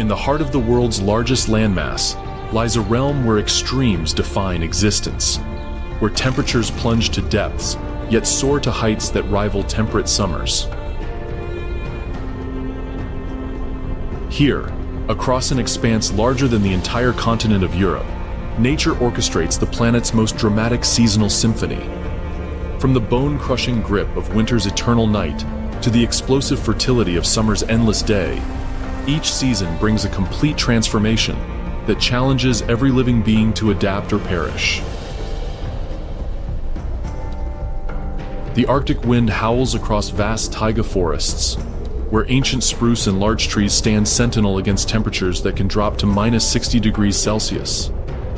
In the heart of the world's largest landmass lies a realm where extremes define existence, where temperatures plunge to depths, yet soar to heights that rival temperate summers. Here, across an expanse larger than the entire continent of Europe, nature orchestrates the planet's most dramatic seasonal symphony. From the bone-crushing grip of winter's eternal night to the explosive fertility of summer's endless day, each season brings a complete transformation that challenges every living being to adapt or perish. The Arctic wind howls across vast taiga forests, where ancient spruce and larch trees stand sentinel against temperatures that can drop to -60 degrees Celsius.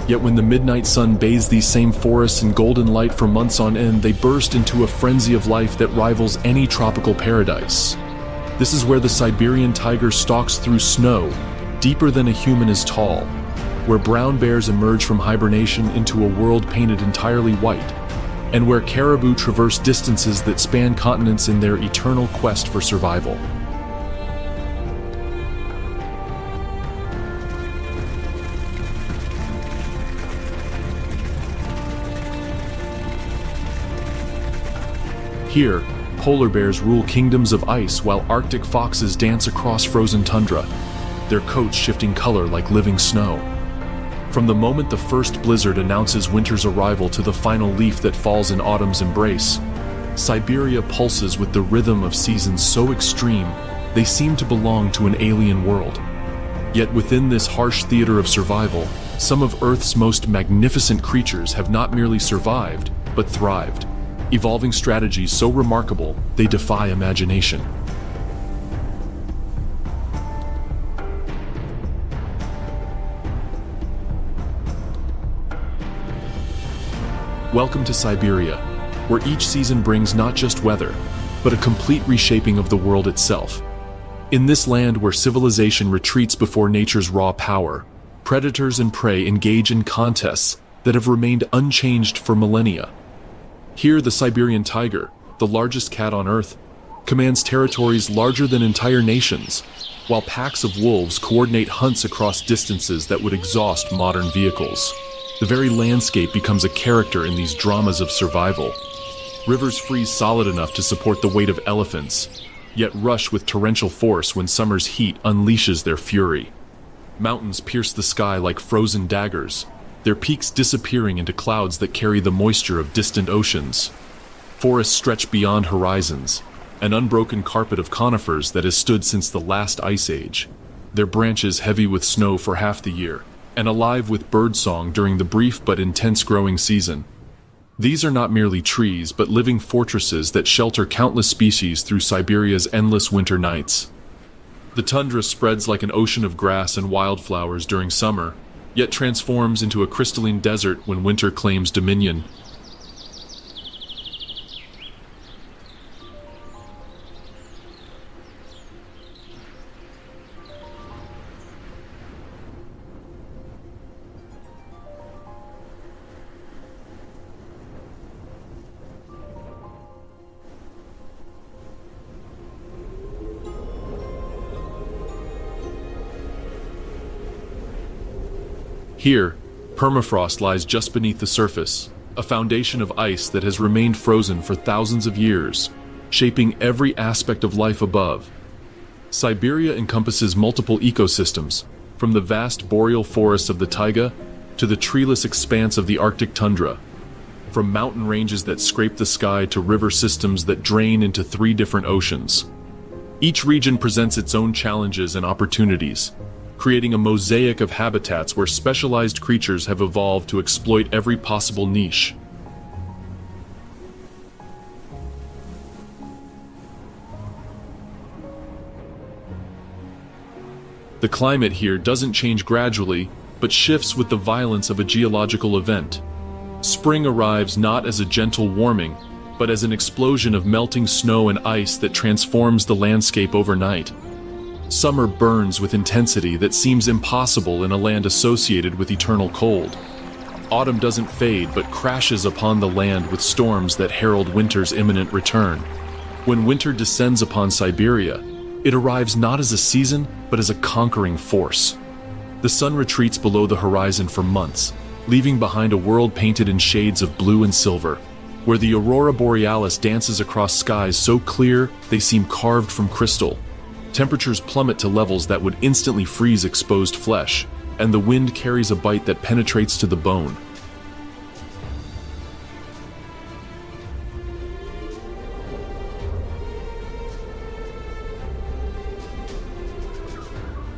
Yet when the midnight sun bathes these same forests in golden light for months on end, they burst into a frenzy of life that rivals any tropical paradise. This is where the Siberian tiger stalks through snow, deeper than a human is tall, where brown bears emerge from hibernation into a world painted entirely white, and where caribou traverse distances that span continents in their eternal quest for survival. Here, polar bears rule kingdoms of ice while Arctic foxes dance across frozen tundra, their coats shifting color like living snow. From the moment the first blizzard announces winter's arrival to the final leaf that falls in autumn's embrace, Siberia pulses with the rhythm of seasons so extreme they seem to belong to an alien world. Yet within this harsh theater of survival, some of Earth's most magnificent creatures have not merely survived, but thrived, evolving strategies so remarkable they defy imagination. Welcome to Siberia, where each season brings not just weather, but a complete reshaping of the world itself. In this land where civilization retreats before nature's raw power, predators and prey engage in contests that have remained unchanged for millennia. Here, the Siberian tiger, the largest cat on Earth, commands territories larger than entire nations, while packs of wolves coordinate hunts across distances that would exhaust modern vehicles. The very landscape becomes a character in these dramas of survival. Rivers freeze solid enough to support the weight of elephants, yet rush with torrential force when summer's heat unleashes their fury. Mountains pierce the sky like frozen daggers, their peaks disappearing into clouds that carry the moisture of distant oceans. Forests stretch beyond horizons, an unbroken carpet of conifers that has stood since the last ice age, their branches heavy with snow for half the year, and alive with birdsong during the brief but intense growing season. These are not merely trees, but living fortresses that shelter countless species through Siberia's endless winter nights. The tundra spreads like an ocean of grass and wildflowers during summer, yet transforms into a crystalline desert when winter claims dominion. Here, permafrost lies just beneath the surface, a foundation of ice that has remained frozen for thousands of years, shaping every aspect of life above. Siberia encompasses multiple ecosystems, from the vast boreal forests of the taiga to the treeless expanse of the Arctic tundra, from mountain ranges that scrape the sky to river systems that drain into 3 different oceans. Each region presents its own challenges and opportunities, creating a mosaic of habitats where specialized creatures have evolved to exploit every possible niche. The climate here doesn't change gradually, but shifts with the violence of a geological event. Spring arrives not as a gentle warming, but as an explosion of melting snow and ice that transforms the landscape overnight. Summer burns with intensity that seems impossible in a land associated with eternal cold. Autumn doesn't fade but crashes upon the land with storms that herald winter's imminent return. When winter descends upon Siberia, It arrives not as a season, but as a conquering force. The sun retreats below the horizon for months, leaving behind a world painted in shades of blue and silver, where the aurora borealis dances across skies so clear they seem carved from crystal. Temperatures plummet to levels that would instantly freeze exposed flesh, and the wind carries a bite that penetrates to the bone.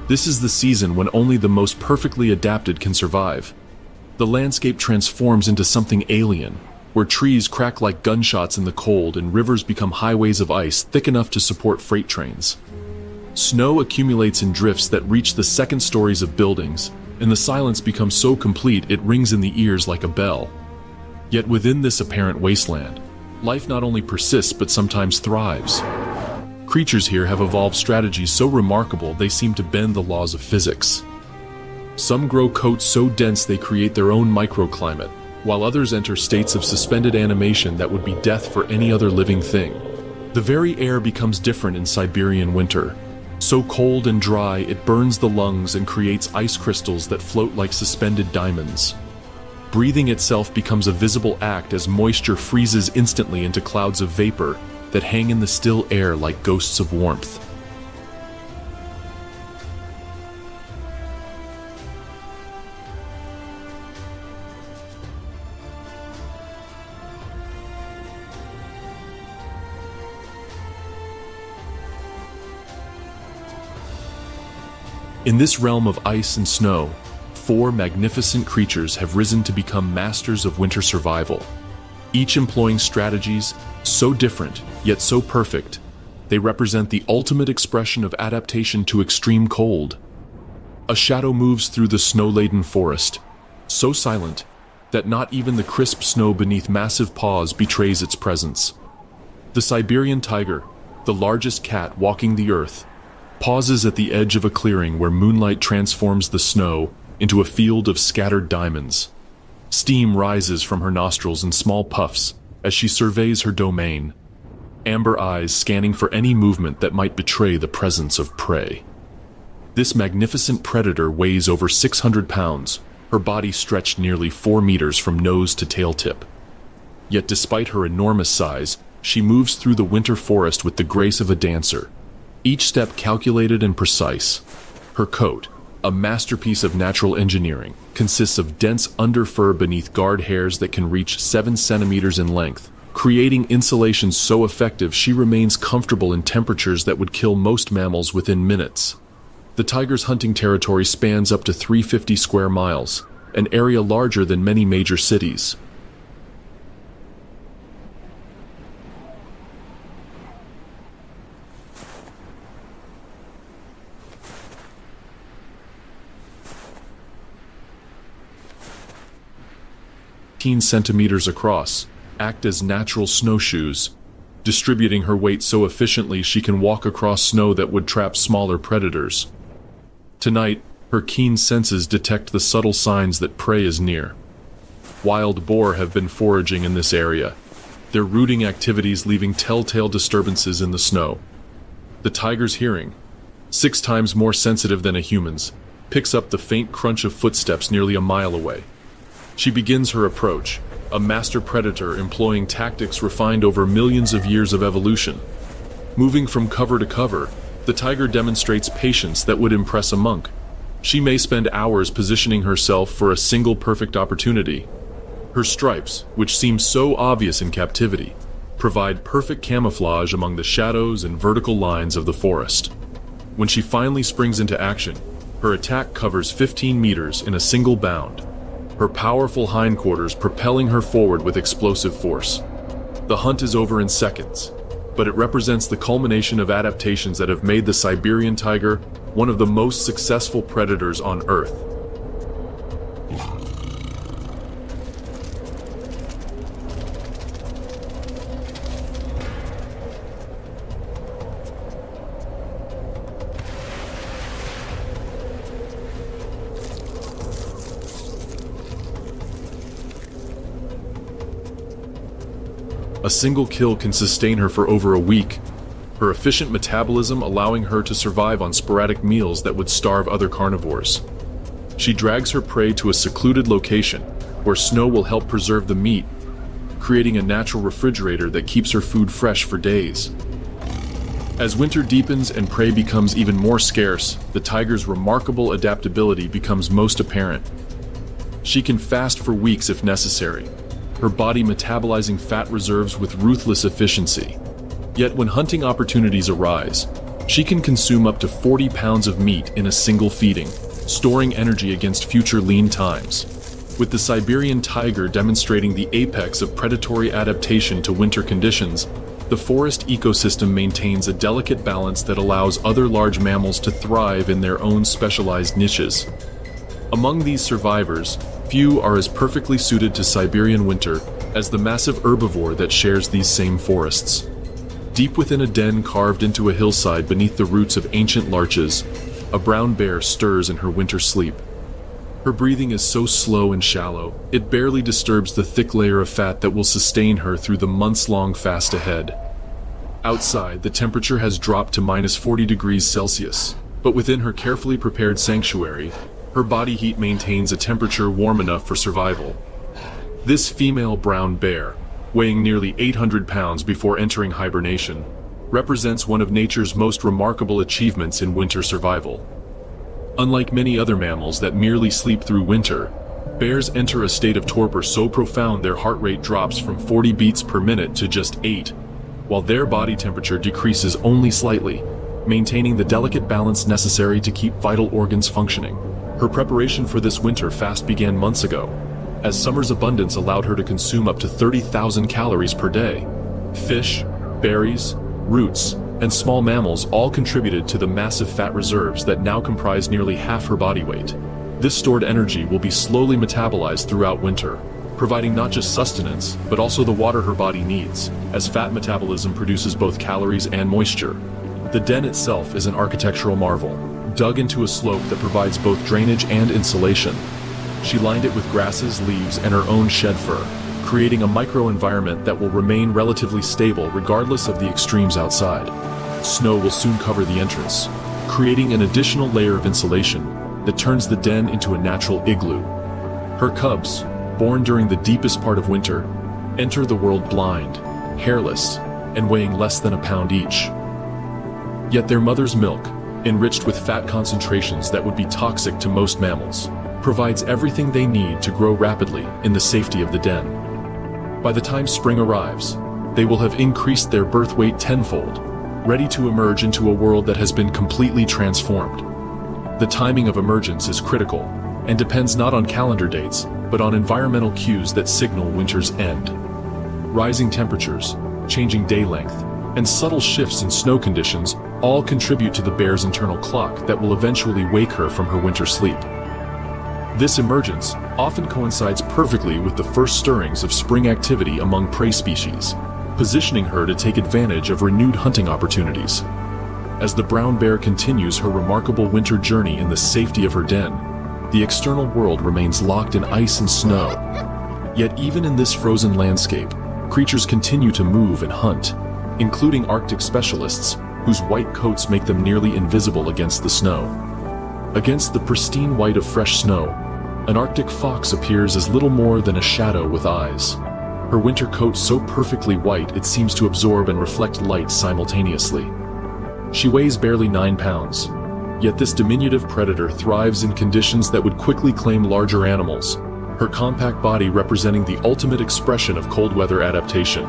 This is the season when only the most perfectly adapted can survive. The landscape transforms into something alien, where trees crack like gunshots in the cold and rivers become highways of ice thick enough to support freight trains. Snow accumulates in drifts that reach the second stories of buildings, and the silence becomes so complete it rings in the ears like a bell. Yet within this apparent wasteland, life not only persists but sometimes thrives. Creatures here have evolved strategies so remarkable they seem to bend the laws of physics. Some grow coats so dense they create their own microclimate, while others enter states of suspended animation that would be death for any other living thing. The very air becomes different in Siberian winter. So cold and dry it burns the lungs and creates ice crystals that float like suspended diamonds. Breathing itself becomes a visible act as moisture freezes instantly into clouds of vapor that hang in the still air like ghosts of warmth. In this realm of ice and snow, 4 magnificent creatures have risen to become masters of winter survival. Each employing strategies so different, yet so perfect, they represent the ultimate expression of adaptation to extreme cold. A shadow moves through the snow-laden forest, so silent that not even the crisp snow beneath massive paws betrays its presence. The Siberian tiger, the largest cat walking the earth, pauses at the edge of a clearing where moonlight transforms the snow into a field of scattered diamonds. Steam rises from her nostrils in small puffs as she surveys her domain, amber eyes scanning for any movement that might betray the presence of prey. This magnificent predator weighs over 600 pounds, her body stretched nearly 4 meters from nose to tail tip. Yet despite her enormous size, she moves through the winter forest with the grace of a dancer, each step calculated and precise. Her coat, a masterpiece of natural engineering, consists of dense underfur beneath guard hairs that can reach 7 centimeters in length, creating insulation so effective she remains comfortable in temperatures that would kill most mammals within minutes. The tiger's hunting territory spans up to 350 square miles, an area larger than many major cities. Centimeters across, act as natural snowshoes, distributing her weight so efficiently she can walk across snow that would trap smaller predators. Tonight, her keen senses detect the subtle signs that prey is near. Wild boar have been foraging in this area, their rooting activities leaving telltale disturbances in the snow. The tiger's hearing, 6 times more sensitive than a human's, picks up the faint crunch of footsteps nearly a mile away. She begins her approach, a master predator employing tactics refined over millions of years of evolution. Moving from cover to cover, the tiger demonstrates patience that would impress a monk. She may spend hours positioning herself for a single perfect opportunity. Her stripes, which seem so obvious in captivity, provide perfect camouflage among the shadows and vertical lines of the forest. When she finally springs into action, her attack covers 15 meters in a single bound, her powerful hindquarters propelling her forward with explosive force. The hunt is over in seconds, but it represents the culmination of adaptations that have made the Siberian tiger one of the most successful predators on Earth. A single kill can sustain her for over a week, her efficient metabolism allowing her to survive on sporadic meals that would starve other carnivores. She drags her prey to a secluded location, where snow will help preserve the meat, creating a natural refrigerator that keeps her food fresh for days. As winter deepens and prey becomes even more scarce, the tiger's remarkable adaptability becomes most apparent. She can fast for weeks if necessary, her body metabolizing fat reserves with ruthless efficiency. Yet when hunting opportunities arise, she can consume up to 40 pounds of meat in a single feeding, storing energy against future lean times. With the Siberian tiger demonstrating the apex of predatory adaptation to winter conditions, the forest ecosystem maintains a delicate balance that allows other large mammals to thrive in their own specialized niches. Among these survivors, few are as perfectly suited to Siberian winter as the massive herbivore that shares these same forests. Deep within a den carved into a hillside beneath the roots of ancient larches, a brown bear stirs in her winter sleep. Her breathing is so slow and shallow, it barely disturbs the thick layer of fat that will sustain her through the months-long fast ahead. Outside, the temperature has dropped to minus 40 degrees Celsius, but within her carefully prepared sanctuary, her body heat maintains a temperature warm enough for survival. This female brown bear, weighing nearly 800 pounds before entering hibernation, represents one of nature's most remarkable achievements in winter survival. Unlike many other mammals that merely sleep through winter, bears enter a state of torpor so profound their heart rate drops from 40 beats per minute to just 8, while their body temperature decreases only slightly, maintaining the delicate balance necessary to keep vital organs functioning. Her preparation for this winter fast began months ago, as summer's abundance allowed her to consume up to 30,000 calories per day. Fish, berries, roots, and small mammals all contributed to the massive fat reserves that now comprise nearly half her body weight. This stored energy will be slowly metabolized throughout winter, providing not just sustenance, but also the water her body needs, as fat metabolism produces both calories and moisture. The den itself is an architectural marvel, dug into a slope that provides both drainage and insulation. She lined it with grasses, leaves, and her own shed fur, creating a microenvironment that will remain relatively stable regardless of the extremes outside. Snow will soon cover the entrance, creating an additional layer of insulation that turns the den into a natural igloo. Her cubs, born during the deepest part of winter, enter the world blind, hairless, and weighing less than a pound each. Yet their mother's milk, enriched with fat concentrations that would be toxic to most mammals, provides everything they need to grow rapidly in the safety of the den. By the time spring arrives, they will have increased their birth weight tenfold, ready to emerge into a world that has been completely transformed. The timing of emergence is critical, and depends not on calendar dates, but on environmental cues that signal winter's end. Rising temperatures, changing day length, and subtle shifts in snow conditions all contribute to the bear's internal clock that will eventually wake her from her winter sleep. This emergence often coincides perfectly with the first stirrings of spring activity among prey species, positioning her to take advantage of renewed hunting opportunities. As the brown bear continues her remarkable winter journey in the safety of her den, the external world remains locked in ice and snow. Yet even in this frozen landscape, creatures continue to move and hunt, including Arctic specialists, whose white coats make them nearly invisible against the snow. Against the pristine white of fresh snow, an Arctic fox appears as little more than a shadow with eyes. Her winter coat so perfectly white it seems to absorb and reflect light simultaneously. She weighs barely 9 pounds, yet this diminutive predator thrives in conditions that would quickly claim larger animals, her compact body representing the ultimate expression of cold weather adaptation.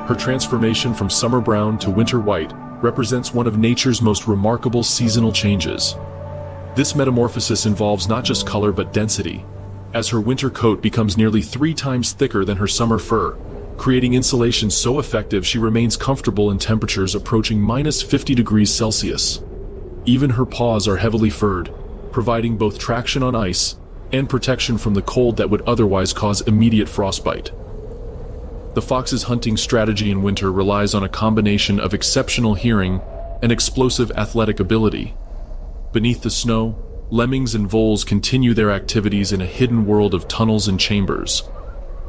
Her transformation from summer brown to winter white represents one of nature's most remarkable seasonal changes. This metamorphosis involves not just color but density, as her winter coat becomes nearly 3 times thicker than her summer fur, creating insulation so effective she remains comfortable in temperatures approaching minus 50 degrees Celsius. Even her paws are heavily furred, providing both traction on ice and protection from the cold that would otherwise cause immediate frostbite. The fox's hunting strategy in winter relies on a combination of exceptional hearing and explosive athletic ability. Beneath the snow, lemmings and voles continue their activities in a hidden world of tunnels and chambers.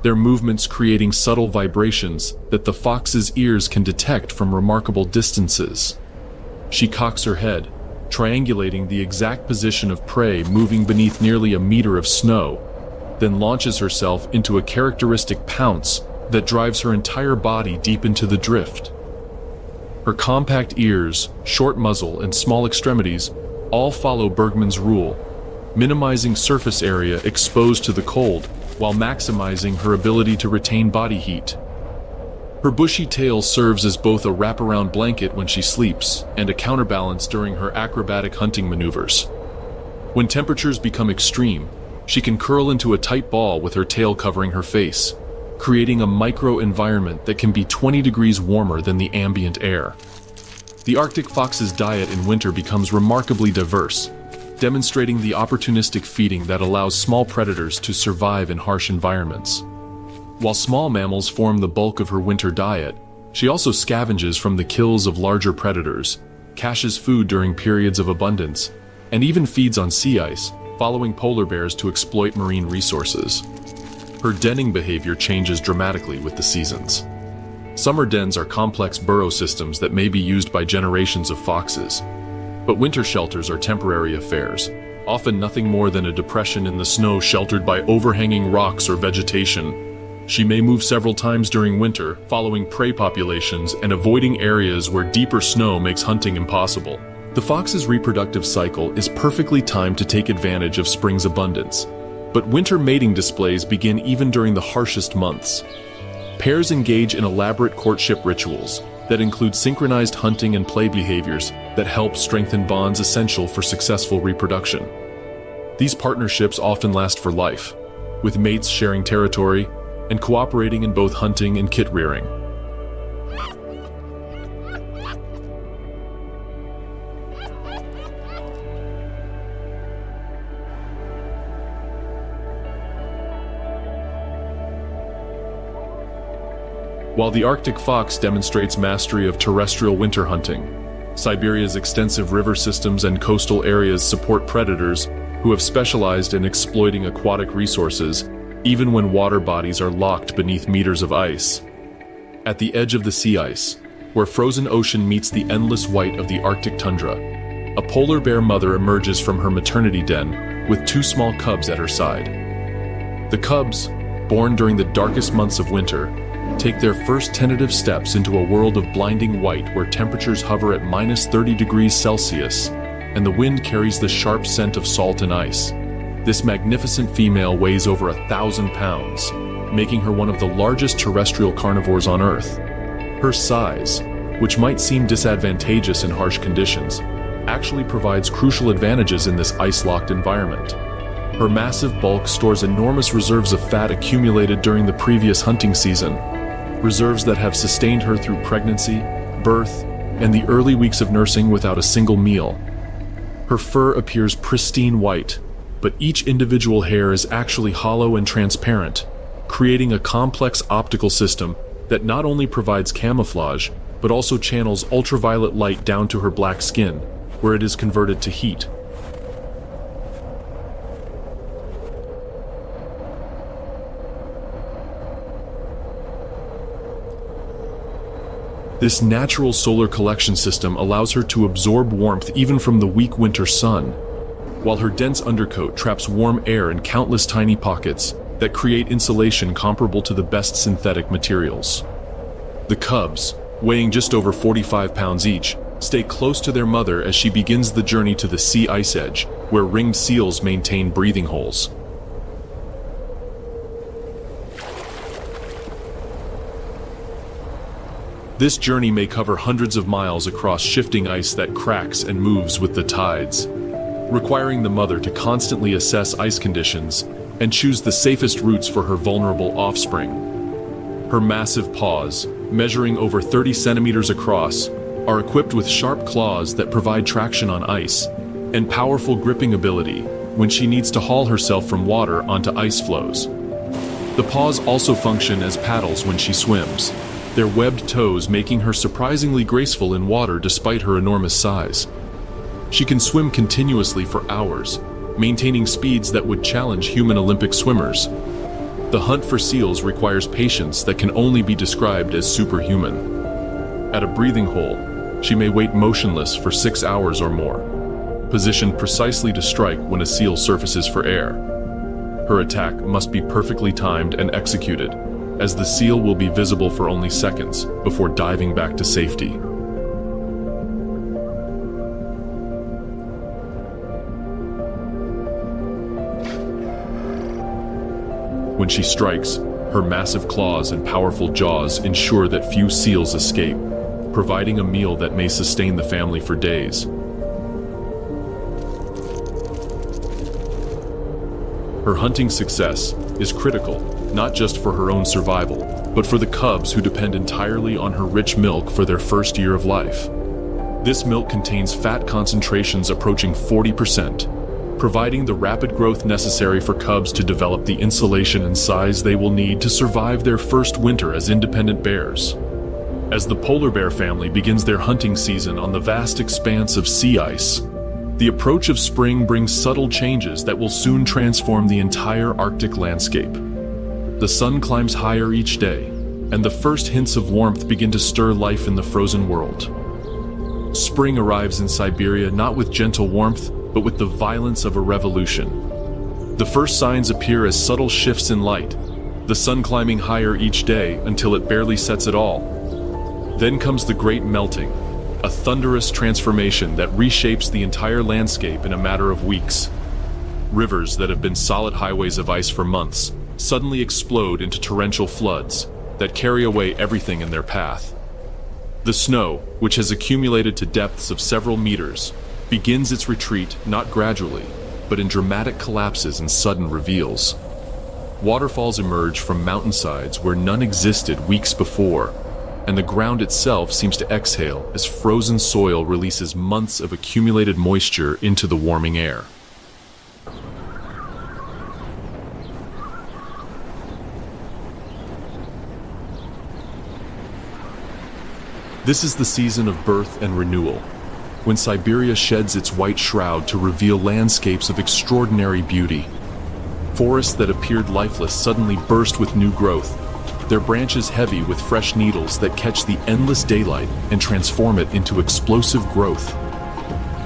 their movements creating subtle vibrations that the fox's ears can detect from remarkable distances. She cocks her head, triangulating the exact position of prey moving beneath nearly a meter of snow, then launches herself into a characteristic pounce that drives her entire body deep into the drift. Her compact ears, short muzzle, and small extremities all follow Bergman's rule, minimizing surface area exposed to the cold while maximizing her ability to retain body heat. Her bushy tail serves as both a wraparound blanket when she sleeps and a counterbalance during her acrobatic hunting maneuvers. When temperatures become extreme, she can curl into a tight ball with her tail covering her face, creating a micro-environment that can be 20 degrees warmer than the ambient air. The Arctic fox's diet in winter becomes remarkably diverse, demonstrating the opportunistic feeding that allows small predators to survive in harsh environments. While small mammals form the bulk of her winter diet, she also scavenges from the kills of larger predators, caches food during periods of abundance, and even feeds on sea ice, following polar bears to exploit marine resources. Her denning behavior changes dramatically with the seasons. Summer dens are complex burrow systems that may be used by generations of foxes, but winter shelters are temporary affairs, often nothing more than a depression in the snow sheltered by overhanging rocks or vegetation. She may move several times during winter, following prey populations and avoiding areas where deeper snow makes hunting impossible. The fox's reproductive cycle is perfectly timed to take advantage of spring's abundance, but winter mating displays begin even during the harshest months. Pairs engage in elaborate courtship rituals that include synchronized hunting and play behaviors that help strengthen bonds essential for successful reproduction. These partnerships often last for life, with mates sharing territory and cooperating in both hunting and kit rearing. While the Arctic fox demonstrates mastery of terrestrial winter hunting, Siberia's extensive river systems and coastal areas support predators who have specialized in exploiting aquatic resources, even when water bodies are locked beneath meters of ice. At the edge of the sea ice, where frozen ocean meets the endless white of the Arctic tundra, a polar bear mother emerges from her maternity den with two small cubs at her side. The cubs, born during the darkest months of winter, take their first tentative steps into a world of blinding white where temperatures hover at -30 degrees Celsius and the wind carries the sharp scent of salt and ice. This magnificent female weighs over 1,000 pounds, making her one of the largest terrestrial carnivores on Earth. Her size, which might seem disadvantageous in harsh conditions, actually provides crucial advantages in this ice-locked environment. Her massive bulk stores enormous reserves of fat accumulated during the previous hunting season, reserves that have sustained her through pregnancy, birth, and the early weeks of nursing without a single meal. Her fur appears pristine white, but each individual hair is actually hollow and transparent, creating a complex optical system that not only provides camouflage, but also channels ultraviolet light down to her black skin, where it is converted to heat. This natural solar collection system allows her to absorb warmth even from the weak winter sun, while her dense undercoat traps warm air in countless tiny pockets that create insulation comparable to the best synthetic materials. The cubs, weighing just over 45 pounds each, stay close to their mother as she begins the journey to the sea ice edge, where ringed seals maintain breathing holes. This journey may cover hundreds of miles across shifting ice that cracks and moves with the tides, requiring the mother to constantly assess ice conditions and choose the safest routes for her vulnerable offspring. Her massive paws, measuring over 30 centimeters across, are equipped with sharp claws that provide traction on ice and powerful gripping ability when she needs to haul herself from water onto ice floes. The paws also function as paddles when she swims, their webbed toes making her surprisingly graceful in water despite her enormous size. She can swim continuously for hours, maintaining speeds that would challenge human Olympic swimmers. The hunt for seals requires patience that can only be described as superhuman. At a breathing hole, she may wait motionless for 6 hours or more, positioned precisely to strike when a seal surfaces for air. Her attack must be perfectly timed and executed, as the seal will be visible for only seconds before diving back to safety. When she strikes, her massive claws and powerful jaws ensure that few seals escape, providing a meal that may sustain the family for days. Her hunting success is critical, not just for her own survival, but for the cubs who depend entirely on her rich milk for their first year of life. This milk contains fat concentrations approaching 40%, providing the rapid growth necessary for cubs to develop the insulation and size they will need to survive their first winter as independent bears. As the polar bear family begins their hunting season on the vast expanse of sea ice, the approach of spring brings subtle changes that will soon transform the entire Arctic landscape. The sun climbs higher each day, and the first hints of warmth begin to stir life in the frozen world. Spring arrives in Siberia not with gentle warmth, but with the violence of a revolution. The first signs appear as subtle shifts in light, the sun climbing higher each day until it barely sets at all. Then comes the great melting, a thunderous transformation that reshapes the entire landscape in a matter of weeks. Rivers that have been solid highways of ice for months suddenly explode into torrential floods that carry away everything in their path. The snow, which has accumulated to depths of several meters, begins its retreat not gradually, but in dramatic collapses and sudden reveals. Waterfalls emerge from mountainsides where none existed weeks before, and the ground itself seems to exhale as frozen soil releases months of accumulated moisture into the warming air. This is the season of birth and renewal, when Siberia sheds its white shroud to reveal landscapes of extraordinary beauty. Forests that appeared lifeless suddenly burst with new growth, their branches heavy with fresh needles that catch the endless daylight and transform it into explosive growth.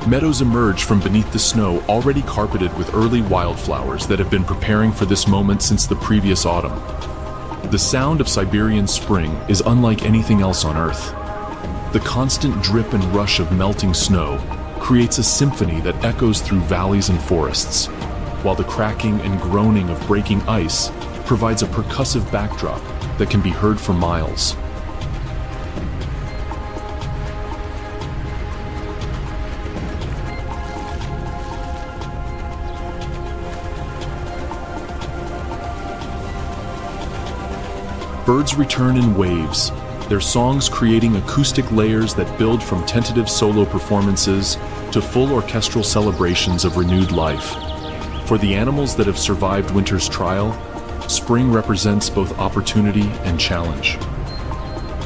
Meadows emerge from beneath the snow, already carpeted with early wildflowers that have been preparing for this moment since the previous autumn. The sound of Siberian spring is unlike anything else on Earth. The constant drip and rush of melting snow creates a symphony that echoes through valleys and forests, while the cracking and groaning of breaking ice provides a percussive backdrop that can be heard for miles. Birds return in waves, their songs creating acoustic layers that build from tentative solo performances to full orchestral celebrations of renewed life. For the animals that have survived winter's trial, spring represents both opportunity and challenge.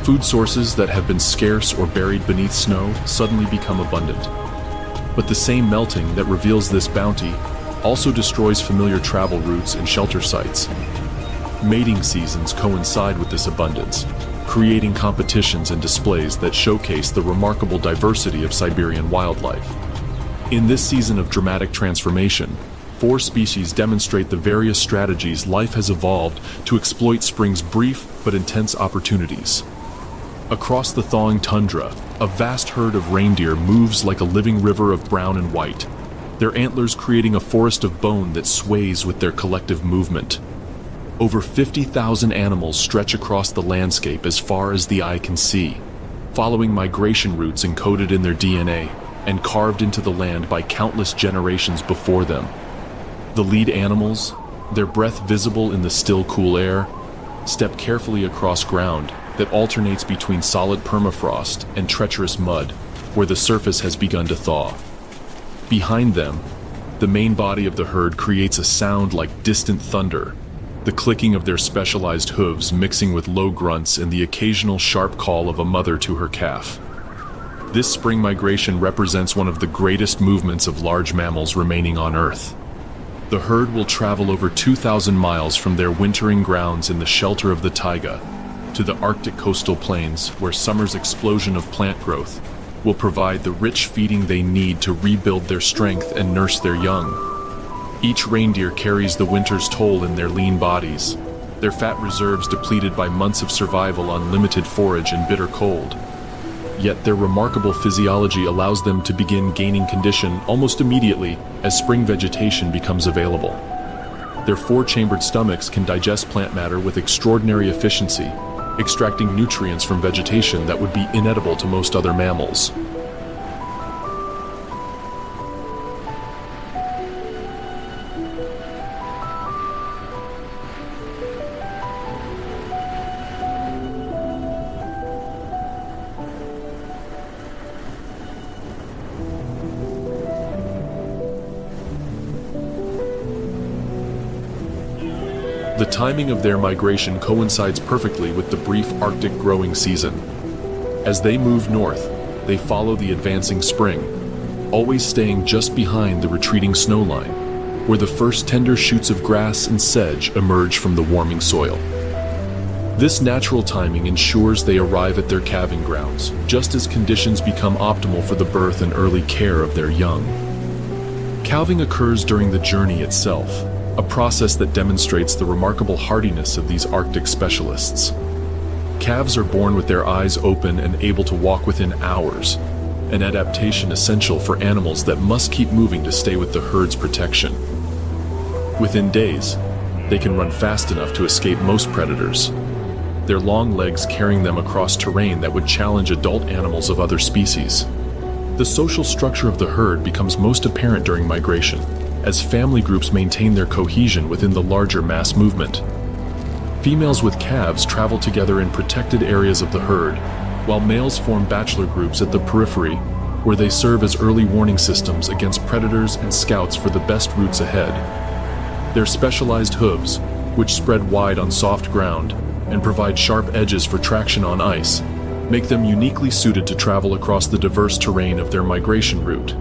Food sources that have been scarce or buried beneath snow suddenly become abundant. But the same melting that reveals this bounty also destroys familiar travel routes and shelter sites. Mating seasons coincide with this abundance, creating competitions and displays that showcase the remarkable diversity of Siberian wildlife. In this season of dramatic transformation, 4 species demonstrate the various strategies life has evolved to exploit spring's brief but intense opportunities. Across the thawing tundra, a vast herd of reindeer moves like a living river of brown and white, their antlers creating a forest of bone that sways with their collective movement. Over 50,000 animals stretch across the landscape as far as the eye can see, following migration routes encoded in their DNA and carved into the land by countless generations before them. The lead animals, their breath visible in the still cool air, step carefully across ground that alternates between solid permafrost and treacherous mud, where the surface has begun to thaw. Behind them, the main body of the herd creates a sound like distant thunder, the clicking of their specialized hooves mixing with low grunts and the occasional sharp call of a mother to her calf. This spring migration represents one of the greatest movements of large mammals remaining on Earth. The herd will travel over 2,000 miles from their wintering grounds in the shelter of the taiga to the Arctic coastal plains, where summer's explosion of plant growth will provide the rich feeding they need to rebuild their strength and nurse their young. Each reindeer carries the winter's toll in their lean bodies, their fat reserves depleted by months of survival on limited forage and bitter cold. Yet their remarkable physiology allows them to begin gaining condition almost immediately as spring vegetation becomes available. Their four-chambered stomachs can digest plant matter with extraordinary efficiency, extracting nutrients from vegetation that would be inedible to most other mammals. The timing of their migration coincides perfectly with the brief Arctic growing season. As they move north, they follow the advancing spring, always staying just behind the retreating snowline, where the first tender shoots of grass and sedge emerge from the warming soil. This natural timing ensures they arrive at their calving grounds, just as conditions become optimal for the birth and early care of their young. Calving occurs during the journey itself, a process that demonstrates the remarkable hardiness of these Arctic specialists. Calves are born with their eyes open and able to walk within hours, an adaptation essential for animals that must keep moving to stay with the herd's protection. Within days, they can run fast enough to escape most predators, their long legs carrying them across terrain that would challenge adult animals of other species. The social structure of the herd becomes most apparent during migration, as family groups maintain their cohesion within the larger mass movement. Females with calves travel together in protected areas of the herd, while males form bachelor groups at the periphery, where they serve as early warning systems against predators and scouts for the best routes ahead. Their specialized hooves, which spread wide on soft ground and provide sharp edges for traction on ice, make them uniquely suited to travel across the diverse terrain of their migration route.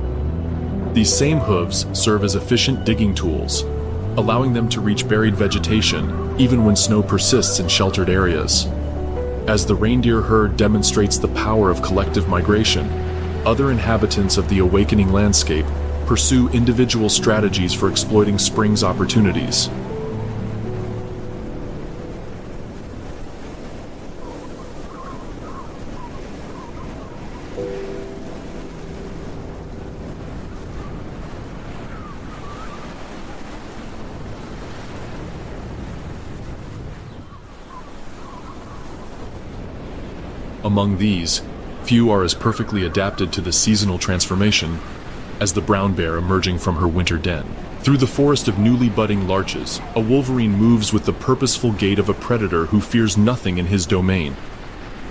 These same hooves serve as efficient digging tools, allowing them to reach buried vegetation even when snow persists in sheltered areas. As the reindeer herd demonstrates the power of collective migration, other inhabitants of the awakening landscape pursue individual strategies for exploiting spring's opportunities. Among these, few are as perfectly adapted to the seasonal transformation as the brown bear emerging from her winter den. Through the forest of newly budding larches, a wolverine moves with the purposeful gait of a predator who fears nothing in his domain.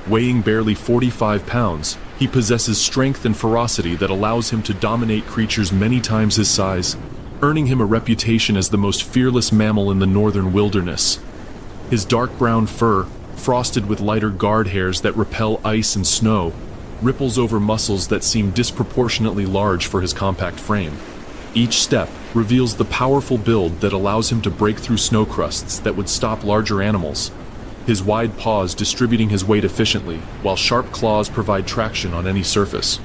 Weighing barely 45 pounds, he possesses strength and ferocity that allows him to dominate creatures many times his size, earning him a reputation as the most fearless mammal in the northern wilderness. His dark brown fur, frosted with lighter guard hairs that repel ice and snow, ripples over muscles that seem disproportionately large for his compact frame. Each step reveals the powerful build that allows him to break through snow crusts that would stop larger animals, his wide paws distributing his weight efficiently, while sharp claws provide traction on any surface.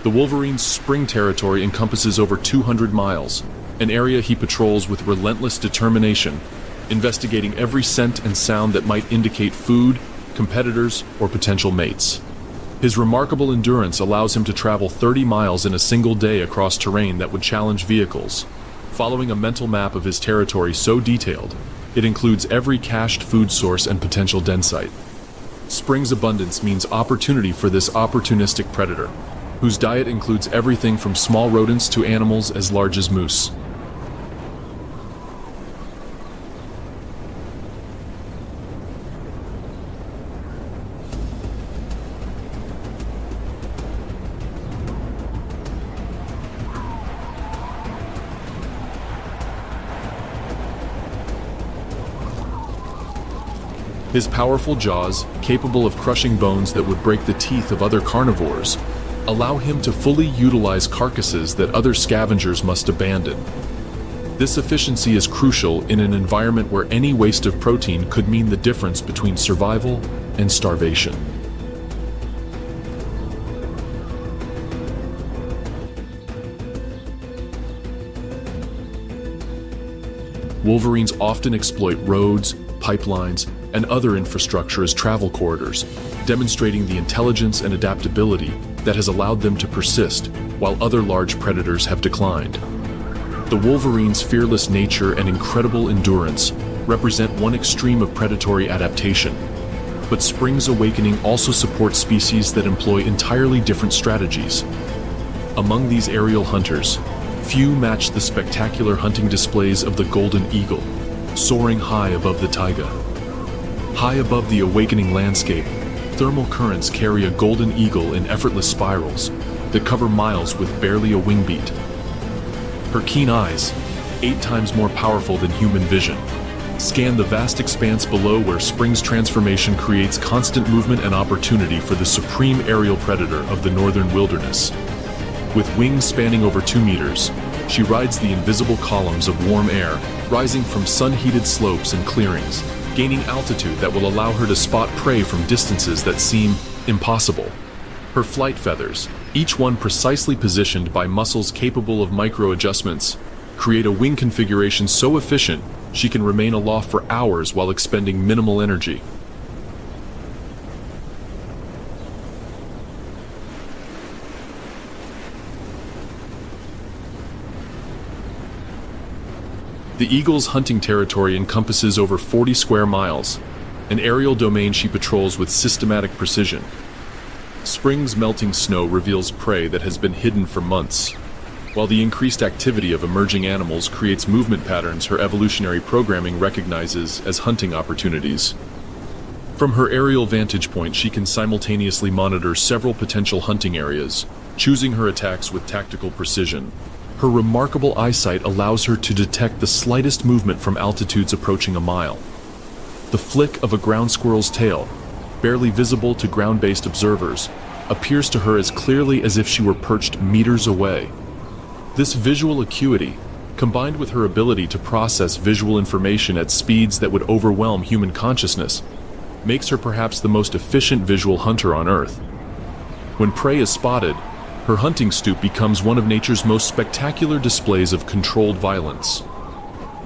The wolverine's spring territory encompasses over 200 miles, an area he patrols with relentless determination, investigating every scent and sound that might indicate food, competitors, or potential mates. His remarkable endurance allows him to travel 30 miles in a single day across terrain that would challenge vehicles, following a mental map of his territory so detailed, it includes every cached food source and potential den site. Spring's abundance means opportunity for this opportunistic predator, whose diet includes everything from small rodents to animals as large as moose. His powerful jaws, capable of crushing bones that would break the teeth of other carnivores, allow him to fully utilize carcasses that other scavengers must abandon. This efficiency is crucial in an environment where any waste of protein could mean the difference between survival and starvation. Wolverines often exploit roads, pipelines, and other infrastructure as travel corridors, demonstrating the intelligence and adaptability that has allowed them to persist while other large predators have declined. The wolverine's fearless nature and incredible endurance represent one extreme of predatory adaptation, but Spring's awakening also supports species that employ entirely different strategies. Among these aerial hunters, few match the spectacular hunting displays of the golden eagle, soaring high above the taiga. High above the awakening landscape, thermal currents carry a golden eagle in effortless spirals that cover miles with barely a wing beat. Her keen eyes, 8 times more powerful than human vision, scan the vast expanse below where Spring's transformation creates constant movement and opportunity for the supreme aerial predator of the northern wilderness. With wings spanning over 2 meters, she rides the invisible columns of warm air rising from sun-heated slopes and clearings, gaining altitude that will allow her to spot prey from distances that seem impossible. Her flight feathers, each one precisely positioned by muscles capable of micro-adjustments, create a wing configuration so efficient she can remain aloft for hours while expending minimal energy. The eagle's hunting territory encompasses over 40 square miles, an aerial domain she patrols with systematic precision. Spring's melting snow reveals prey that has been hidden for months, while the increased activity of emerging animals creates movement patterns her evolutionary programming recognizes as hunting opportunities. From her aerial vantage point, she can simultaneously monitor several potential hunting areas, choosing her attacks with tactical precision. Her remarkable eyesight allows her to detect the slightest movement from altitudes approaching a mile. The flick of a ground squirrel's tail, barely visible to ground-based observers, appears to her as clearly as if she were perched meters away. This visual acuity, combined with her ability to process visual information at speeds that would overwhelm human consciousness, makes her perhaps the most efficient visual hunter on Earth. When prey is spotted, her hunting stoop becomes one of nature's most spectacular displays of controlled violence.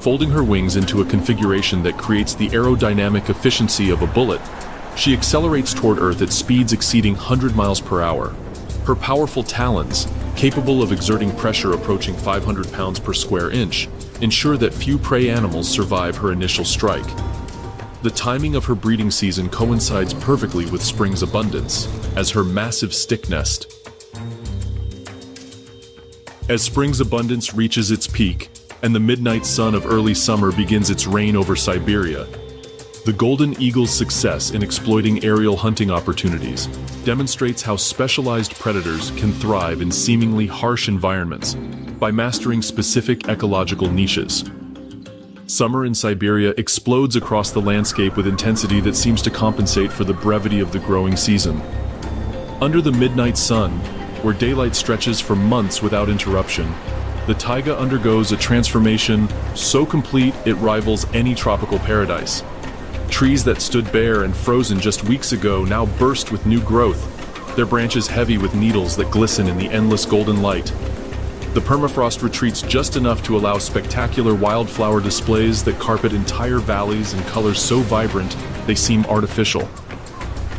Folding her wings into a configuration that creates the aerodynamic efficiency of a bullet, she accelerates toward Earth at speeds exceeding 100 miles per hour. Her powerful talons, capable of exerting pressure approaching 500 pounds per square inch, ensure that few prey animals survive her initial strike. The timing of her breeding season coincides perfectly with Spring's abundance, as her massive stick nest. As Spring's abundance reaches its peak, and the midnight sun of early summer begins its reign over Siberia, the golden eagle's success in exploiting aerial hunting opportunities demonstrates how specialized predators can thrive in seemingly harsh environments by mastering specific ecological niches. Summer in Siberia explodes across the landscape with intensity that seems to compensate for the brevity of the growing season. Under the midnight sun, where daylight stretches for months without interruption, the taiga undergoes a transformation so complete it rivals any tropical paradise. Trees that stood bare and frozen just weeks ago now burst with new growth, their branches heavy with needles that glisten in the endless golden light. The permafrost retreats just enough to allow spectacular wildflower displays that carpet entire valleys in colors so vibrant they seem artificial.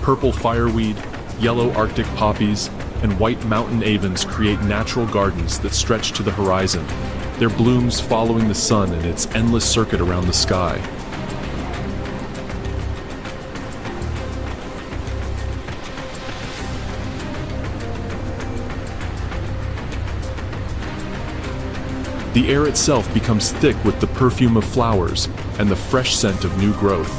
Purple fireweed, yellow Arctic poppies, and white mountain avens create natural gardens that stretch to the horizon, their blooms following the sun in its endless circuit around the sky. The air itself becomes thick with the perfume of flowers and the fresh scent of new growth.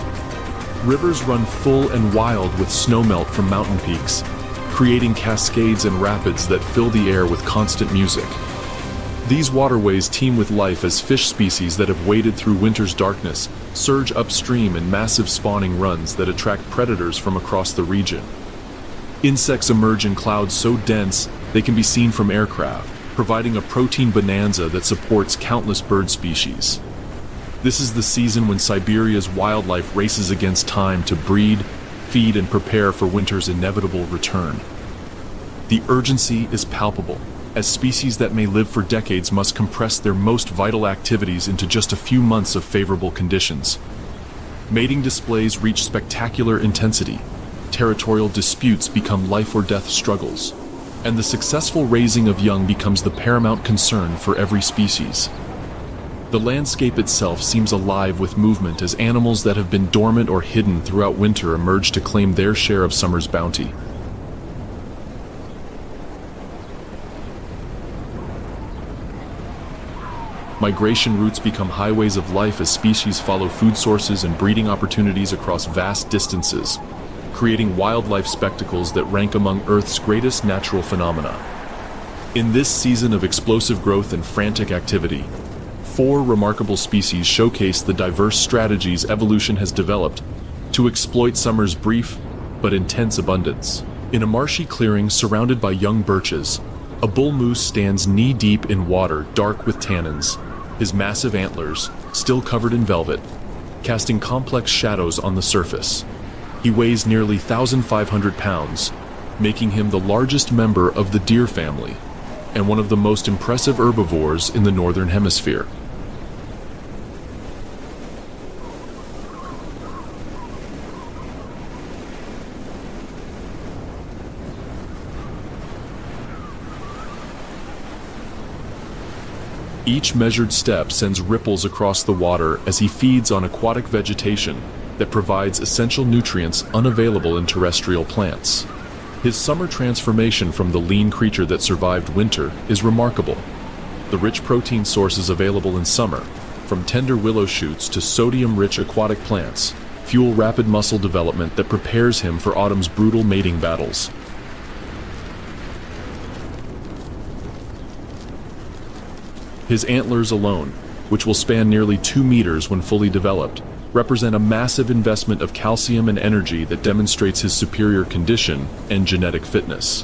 Rivers run full and wild with snowmelt from mountain peaks, creating cascades and rapids that fill the air with constant music. These waterways teem with life as fish species that have waded through winter's darkness surge upstream in massive spawning runs that attract predators from across the region. Insects emerge in clouds so dense they can be seen from aircraft, providing a protein bonanza that supports countless bird species. This is the season when Siberia's wildlife races against time to breed, feed, and prepare for winter's inevitable return. The urgency is palpable, as species that may live for decades must compress their most vital activities into just a few months of favorable conditions. Mating displays reach spectacular intensity, territorial disputes become life-or-death struggles, and the successful raising of young becomes the paramount concern for every species. The landscape itself seems alive with movement as animals that have been dormant or hidden throughout winter emerge to claim their share of summer's bounty. Migration routes become highways of life as species follow food sources and breeding opportunities across vast distances, creating wildlife spectacles that rank among Earth's greatest natural phenomena. In this season of explosive growth and frantic activity, 4 remarkable species showcase the diverse strategies evolution has developed to exploit summer's brief but intense abundance. In a marshy clearing surrounded by young birches, a bull moose stands knee-deep in water dark with tannins, his massive antlers, still covered in velvet, casting complex shadows on the surface. He weighs nearly 1,500 pounds, making him the largest member of the deer family and one of the most impressive herbivores in the Northern Hemisphere. Each measured step sends ripples across the water as he feeds on aquatic vegetation that provides essential nutrients unavailable in terrestrial plants. His summer transformation from the lean creature that survived winter is remarkable. The rich protein sources available in summer, from tender willow shoots to sodium-rich aquatic plants, fuel rapid muscle development that prepares him for autumn's brutal mating battles. His antlers alone, which will span nearly 2 meters when fully developed, represent a massive investment of calcium and energy that demonstrates his superior condition and genetic fitness.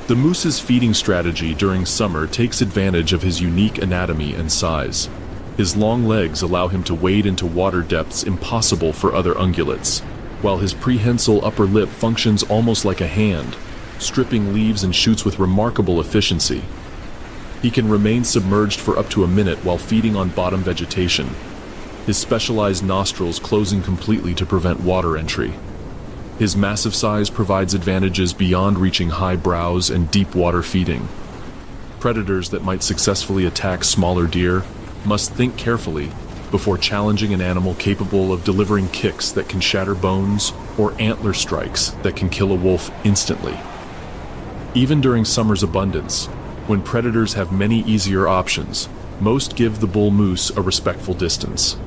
The moose's feeding strategy during summer takes advantage of his unique anatomy and size. His long legs allow him to wade into water depths impossible for other ungulates, while his prehensile upper lip functions almost like a hand, stripping leaves and shoots with remarkable efficiency. He can remain submerged for up to a minute while feeding on bottom vegetation, his specialized nostrils closing completely to prevent water entry. His massive size provides advantages beyond reaching high browse and deep water feeding. Predators that might successfully attack smaller deer must think carefully before challenging an animal capable of delivering kicks that can shatter bones or antler strikes that can kill a wolf instantly. Even during summer's abundance, when predators have many easier options, most give the bull moose a respectful distance.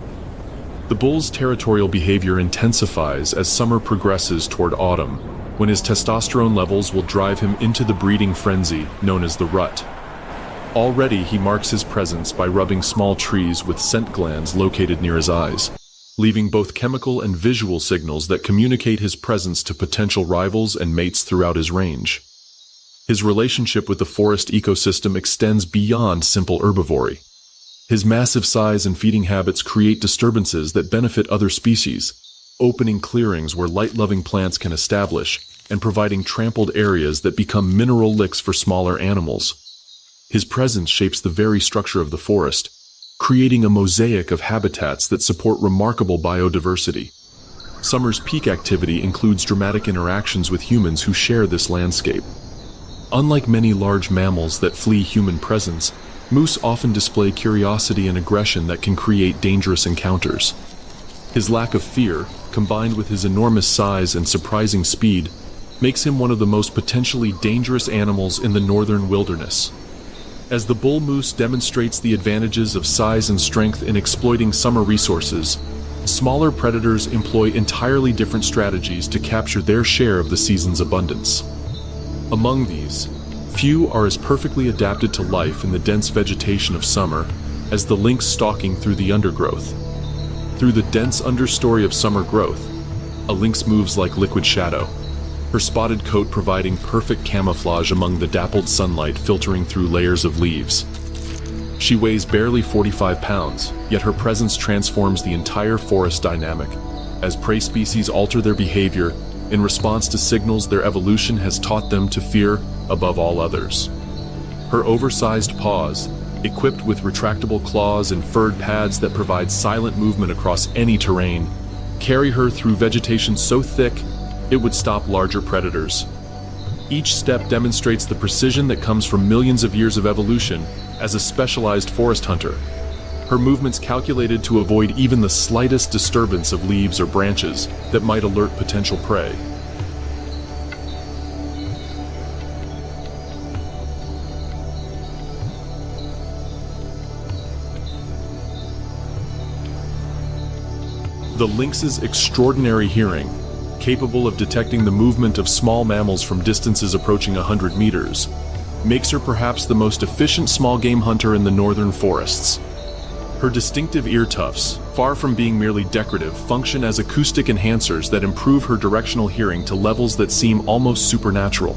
The bull's territorial behavior intensifies as summer progresses toward autumn, when his testosterone levels will drive him into the breeding frenzy known as the rut. Already he marks his presence by rubbing small trees with scent glands located near his eyes, leaving both chemical and visual signals that communicate his presence to potential rivals and mates throughout his range. His relationship with the forest ecosystem extends beyond simple herbivory. His massive size and feeding habits create disturbances that benefit other species, opening clearings where light-loving plants can establish and providing trampled areas that become mineral licks for smaller animals. His presence shapes the very structure of the forest, creating a mosaic of habitats that support remarkable biodiversity. Summer's peak activity includes dramatic interactions with humans who share this landscape. Unlike many large mammals that flee human presence, moose often display curiosity and aggression that can create dangerous encounters. His lack of fear, combined with his enormous size and surprising speed, makes him one of the most potentially dangerous animals in the northern wilderness. As the bull moose demonstrates the advantages of size and strength in exploiting summer resources, smaller predators employ entirely different strategies to capture their share of the season's abundance. Among these, few are as perfectly adapted to life in the dense vegetation of summer as the lynx stalking through the undergrowth. Through the dense understory of summer growth, a lynx moves like liquid shadow, her spotted coat providing perfect camouflage among the dappled sunlight filtering through layers of leaves. She weighs barely 45 pounds, yet her presence transforms the entire forest dynamic, as prey species alter their behavior in response to signals their evolution has taught them to fear above all others. Her oversized paws, equipped with retractable claws and furred pads that provide silent movement across any terrain, carry her through vegetation so thick it would stop larger predators. Each step demonstrates the precision that comes from millions of years of evolution as a specialized forest hunter. Her movements calculated to avoid even the slightest disturbance of leaves or branches that might alert potential prey. The lynx's extraordinary hearing, capable of detecting the movement of small mammals from distances approaching 100 meters, makes her perhaps the most efficient small game hunter in the northern forests. Her distinctive ear tufts, far from being merely decorative, function as acoustic enhancers that improve her directional hearing to levels that seem almost supernatural.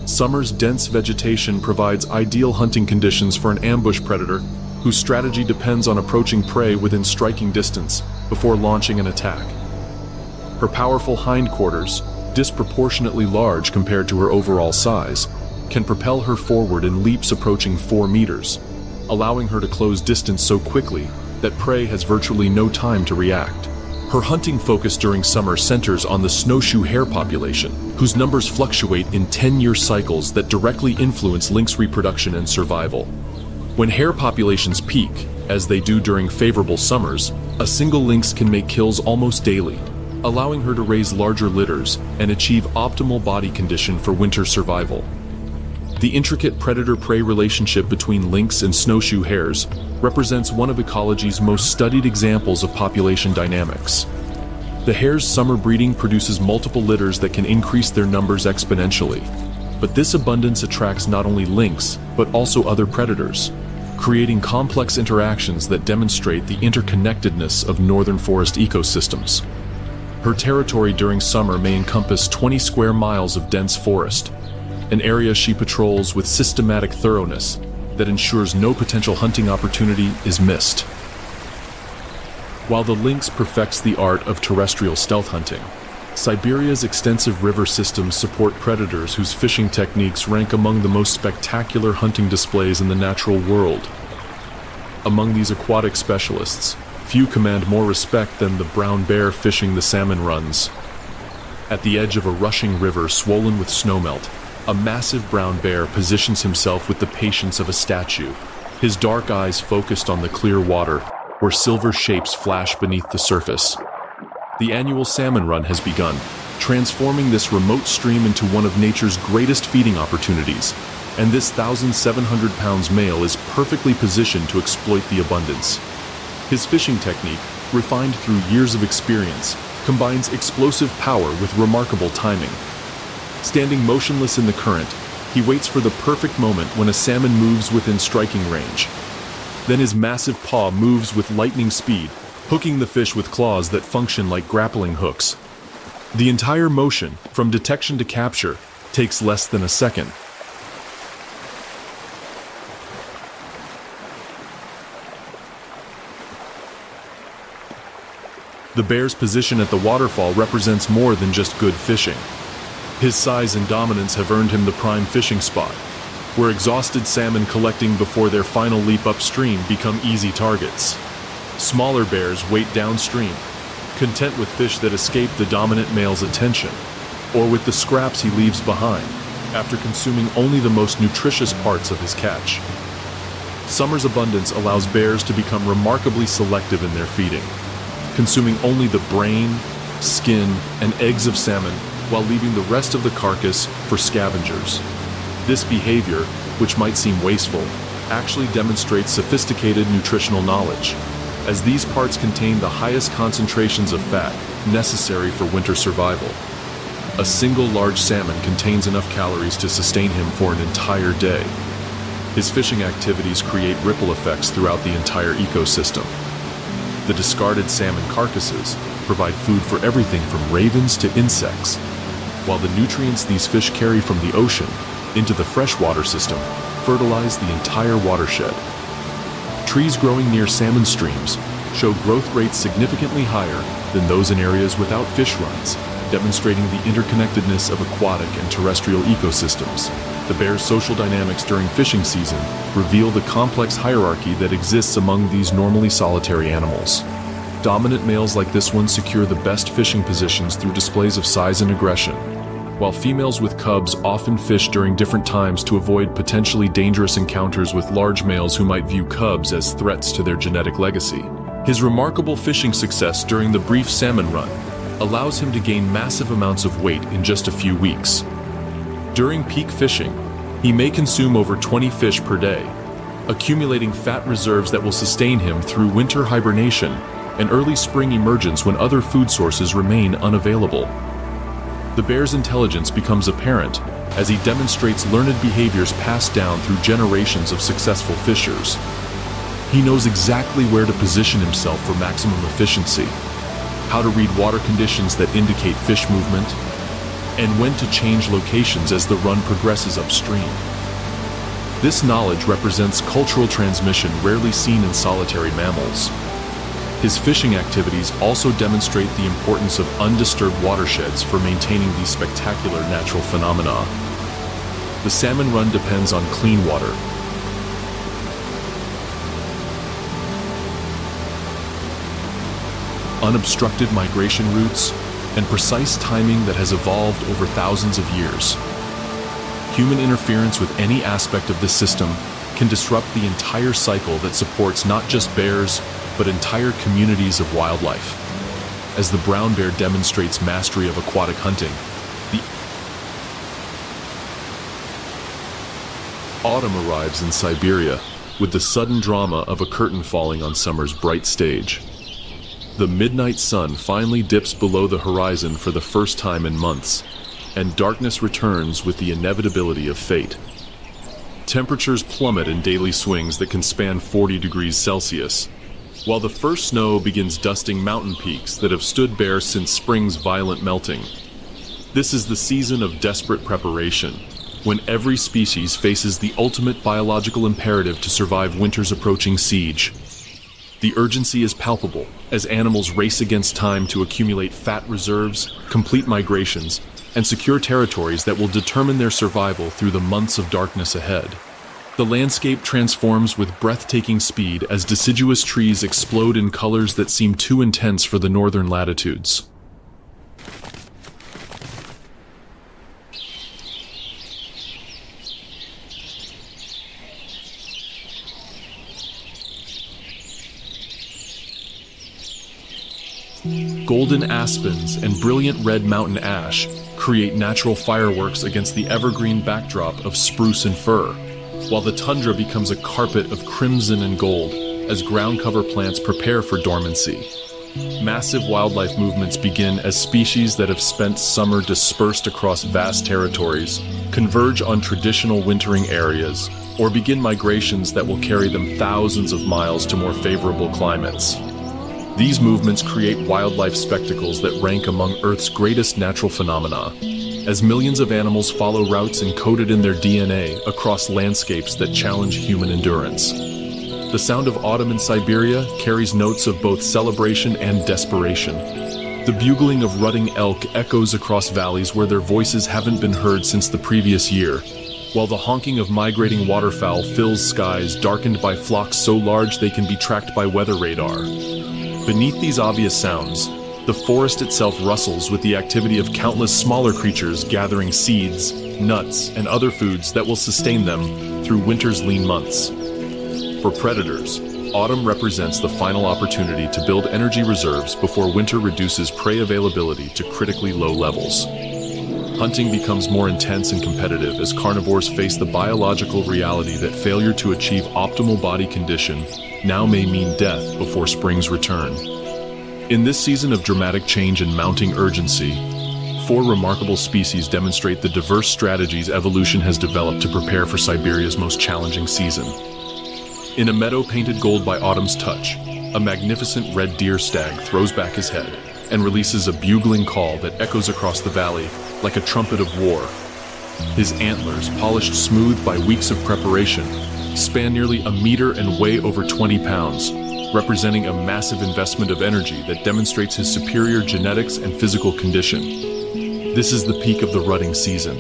Summer's dense vegetation provides ideal hunting conditions for an ambush predator whose strategy depends on approaching prey within striking distance before launching an attack. Her powerful hindquarters, disproportionately large compared to her overall size, can propel her forward in leaps approaching 4 meters, allowing her to close distance so quickly that prey has virtually no time to react. Her hunting focus during summer centers on the snowshoe hare population, whose numbers fluctuate in 10-year cycles that directly influence lynx reproduction and survival. When hare populations peak, as they do during favorable summers, a single lynx can make kills almost daily, allowing her to raise larger litters and achieve optimal body condition for winter survival. The intricate predator-prey relationship between lynx and snowshoe hares represents one of ecology's most studied examples of population dynamics. The hare's summer breeding produces multiple litters that can increase their numbers exponentially. But this abundance attracts not only lynx, but also other predators, creating complex interactions that demonstrate the interconnectedness of northern forest ecosystems. Her territory during summer may encompass 20 square miles of dense forest, an area she patrols with systematic thoroughness that ensures no potential hunting opportunity is missed. While the lynx perfects the art of terrestrial stealth hunting, Siberia's extensive river systems support predators whose fishing techniques rank among the most spectacular hunting displays in the natural world. Among these aquatic specialists, few command more respect than the brown bear fishing the salmon runs. At the edge of a rushing river swollen with snowmelt, a massive brown bear positions himself with the patience of a statue, his dark eyes focused on the clear water, where silver shapes flash beneath the surface. The annual salmon run has begun, transforming this remote stream into one of nature's greatest feeding opportunities, and this 1,700 pounds male is perfectly positioned to exploit the abundance. His fishing technique, refined through years of experience, combines explosive power with remarkable timing. Standing motionless in the current, he waits for the perfect moment when a salmon moves within striking range. Then his massive paw moves with lightning speed, hooking the fish with claws that function like grappling hooks. The entire motion, from detection to capture, takes less than a second. The bear's position at the waterfall represents more than just good fishing. His size and dominance have earned him the prime fishing spot, where exhausted salmon collecting before their final leap upstream become easy targets. Smaller bears wait downstream, content with fish that escape the dominant male's attention, or with the scraps he leaves behind, after consuming only the most nutritious parts of his catch. Summer's abundance allows bears to become remarkably selective in their feeding, consuming only the brain, skin, and eggs of salmon while leaving the rest of the carcass for scavengers. This behavior, which might seem wasteful, actually demonstrates sophisticated nutritional knowledge, as these parts contain the highest concentrations of fat necessary for winter survival. A single large salmon contains enough calories to sustain him for an entire day. His fishing activities create ripple effects throughout the entire ecosystem. The discarded salmon carcasses provide food for everything from ravens to insects. while the nutrients these fish carry from the ocean into the freshwater system fertilize the entire watershed. Trees growing near salmon streams show growth rates significantly higher than those in areas without fish runs, demonstrating the interconnectedness of aquatic and terrestrial ecosystems. The bear's social dynamics during fishing season reveal the complex hierarchy that exists among these normally solitary animals. Dominant males like this one secure the best fishing positions through displays of size and aggression, while females with cubs often fish during different times to avoid potentially dangerous encounters with large males who might view cubs as threats to their genetic legacy. His remarkable fishing success during the brief salmon run allows him to gain massive amounts of weight in just a few weeks. During peak fishing, he may consume over 20 fish per day, accumulating fat reserves that will sustain him through winter hibernation and early spring emergence when other food sources remain unavailable. The bear's intelligence becomes apparent as he demonstrates learned behaviors passed down through generations of successful fishers. He knows exactly where to position himself for maximum efficiency, how to read water conditions that indicate fish movement, and when to change locations as the run progresses upstream. This knowledge represents cultural transmission rarely seen in solitary mammals. His fishing activities also demonstrate the importance of undisturbed watersheds for maintaining these spectacular natural phenomena. The salmon run depends on clean water, unobstructed migration routes, and precise timing that has evolved over thousands of years. Human interference with any aspect of this system can disrupt the entire cycle that supports not just bears, but entire communities of wildlife. As the brown bear demonstrates mastery of aquatic hunting, the autumn arrives in Siberia with the sudden drama of a curtain falling on summer's bright stage. The midnight sun finally dips below the horizon for the first time in months, and darkness returns with the inevitability of fate. Temperatures plummet in daily swings that can span 40 degrees Celsius, while the first snow begins dusting mountain peaks that have stood bare since spring's violent melting. This is the season of desperate preparation, when every species faces the ultimate biological imperative to survive winter's approaching siege. The urgency is palpable as animals race against time to accumulate fat reserves, complete migrations, and secure territories that will determine their survival through the months of darkness ahead. The landscape transforms with breathtaking speed as deciduous trees explode in colors that seem too intense for the northern latitudes. Golden aspens and brilliant red mountain ash create natural fireworks against the evergreen backdrop of spruce and fir, while the tundra becomes a carpet of crimson and gold as ground cover plants prepare for dormancy. Massive wildlife movements begin as species that have spent summer dispersed across vast territories converge on traditional wintering areas or begin migrations that will carry them thousands of miles to more favorable climates. These movements create wildlife spectacles that rank among Earth's greatest natural phenomena, as millions of animals follow routes encoded in their DNA across landscapes that challenge human endurance. The sound of autumn in Siberia carries notes of both celebration and desperation. The bugling of rutting elk echoes across valleys where their voices haven't been heard since the previous year, while the honking of migrating waterfowl fills skies darkened by flocks so large they can be tracked by weather radar. Beneath these obvious sounds, the forest itself rustles with the activity of countless smaller creatures gathering seeds, nuts, and other foods that will sustain them through winter's lean months. For predators, autumn represents the final opportunity to build energy reserves before winter reduces prey availability to critically low levels. Hunting becomes more intense and competitive as carnivores face the biological reality that failure to achieve optimal body condition now may mean death before spring's return. In this season of dramatic change and mounting urgency, 4 remarkable species demonstrate the diverse strategies evolution has developed to prepare for Siberia's most challenging season. In a meadow painted gold by autumn's touch, a magnificent red deer stag throws back his head, and releases a bugling call that echoes across the valley like a trumpet of war. His antlers, polished smooth by weeks of preparation, span nearly a meter and weigh over 20 pounds, representing a massive investment of energy that demonstrates his superior genetics and physical condition. This is the peak of the rutting season,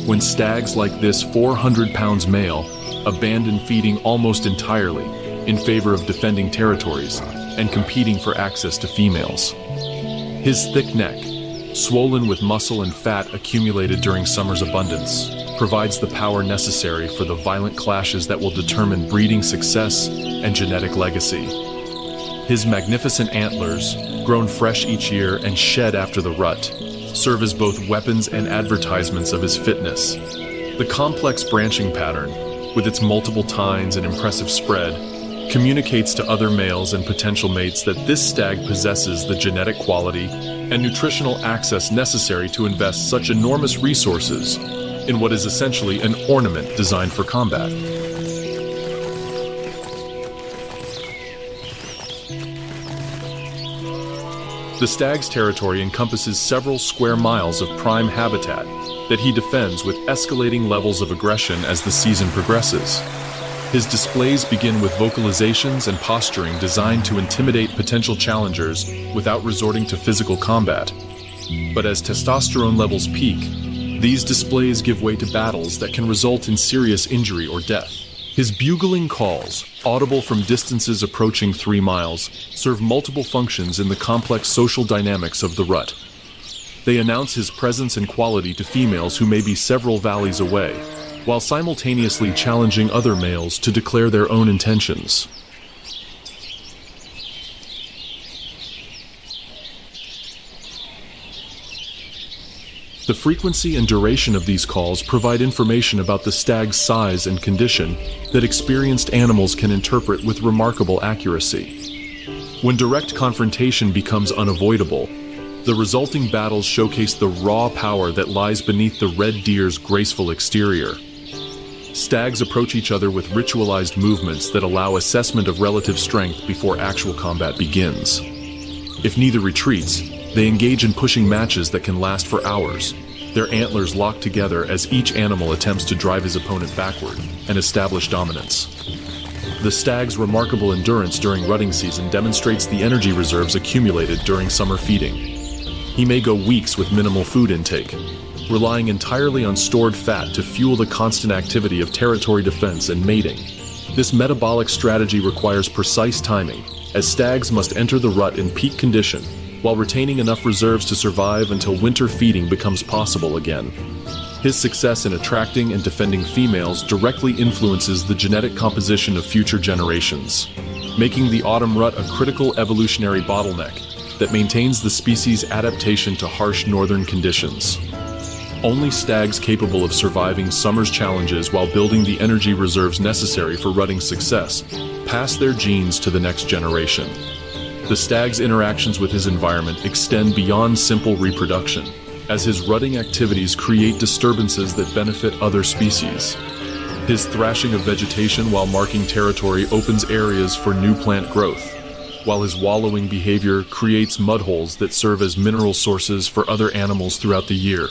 when stags like this 400 pounds male abandon feeding almost entirely in favor of defending territories and competing for access to females. His thick neck, swollen with muscle and fat accumulated during summer's abundance, provides the power necessary for the violent clashes that will determine breeding success and genetic legacy. His magnificent antlers, grown fresh each year and shed after the rut, serve as both weapons and advertisements of his fitness. The complex branching pattern, with its multiple tines and impressive spread, communicates to other males and potential mates that this stag possesses the genetic quality and nutritional access necessary to invest such enormous resources in what is essentially an ornament designed for combat. The stag's territory encompasses several square miles of prime habitat that he defends with escalating levels of aggression as the season progresses. His displays begin with vocalizations and posturing designed to intimidate potential challengers without resorting to physical combat. But as testosterone levels peak, these displays give way to battles that can result in serious injury or death. His bugling calls, audible from distances approaching 3 miles, serve multiple functions in the complex social dynamics of the rut. They announce his presence and quality to females who may be several valleys away, while simultaneously challenging other males to declare their own intentions. The frequency and duration of these calls provide information about the stag's size and condition that experienced animals can interpret with remarkable accuracy. When direct confrontation becomes unavoidable, the resulting battles showcase the raw power that lies beneath the red deer's graceful exterior. Stags approach each other with ritualized movements that allow assessment of relative strength before actual combat begins. If neither retreats, they engage in pushing matches that can last for hours, their antlers locked together as each animal attempts to drive his opponent backward and establish dominance. The stag's remarkable endurance during rutting season demonstrates the energy reserves accumulated during summer feeding. He may go weeks with minimal food intake, relying entirely on stored fat to fuel the constant activity of territory defense and mating. This metabolic strategy requires precise timing, as stags must enter the rut in peak condition while retaining enough reserves to survive until winter feeding becomes possible again. His success in attracting and defending females directly influences the genetic composition of future generations, making the autumn rut a critical evolutionary bottleneck that maintains the species' adaptation to harsh northern conditions. Only stags capable of surviving summer's challenges while building the energy reserves necessary for rutting success pass their genes to the next generation. The stag's interactions with his environment extend beyond simple reproduction, as his rutting activities create disturbances that benefit other species. His thrashing of vegetation while marking territory opens areas for new plant growth, while his wallowing behavior creates mudholes that serve as mineral sources for other animals throughout the year.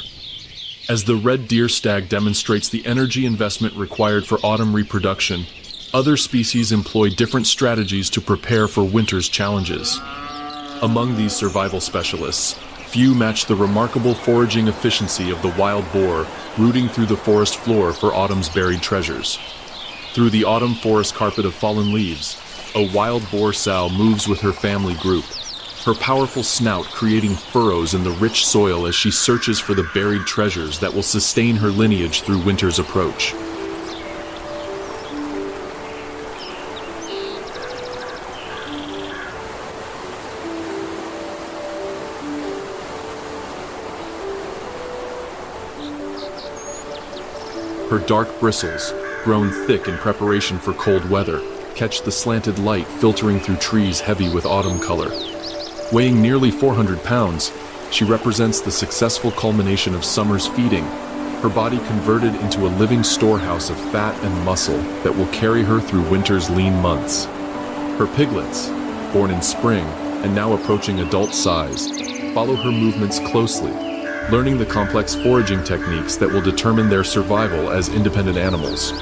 As the red deer stag demonstrates the energy investment required for autumn reproduction, other species employ different strategies to prepare for winter's challenges. Among these survival specialists, few match the remarkable foraging efficiency of the wild boar rooting through the forest floor for autumn's buried treasures. Through the autumn forest carpet of fallen leaves, a wild boar sow moves with her family group, her powerful snout creating furrows in the rich soil as she searches for the buried treasures that will sustain her lineage through winter's approach. Her dark bristles, grown thick in preparation for cold weather, catch the slanted light filtering through trees heavy with autumn color. Weighing nearly 400 pounds, she represents the successful culmination of summer's feeding, her body converted into a living storehouse of fat and muscle that will carry her through winter's lean months. Her piglets, born in spring and now approaching adult size, follow her movements closely, learning the complex foraging techniques that will determine their survival as independent animals.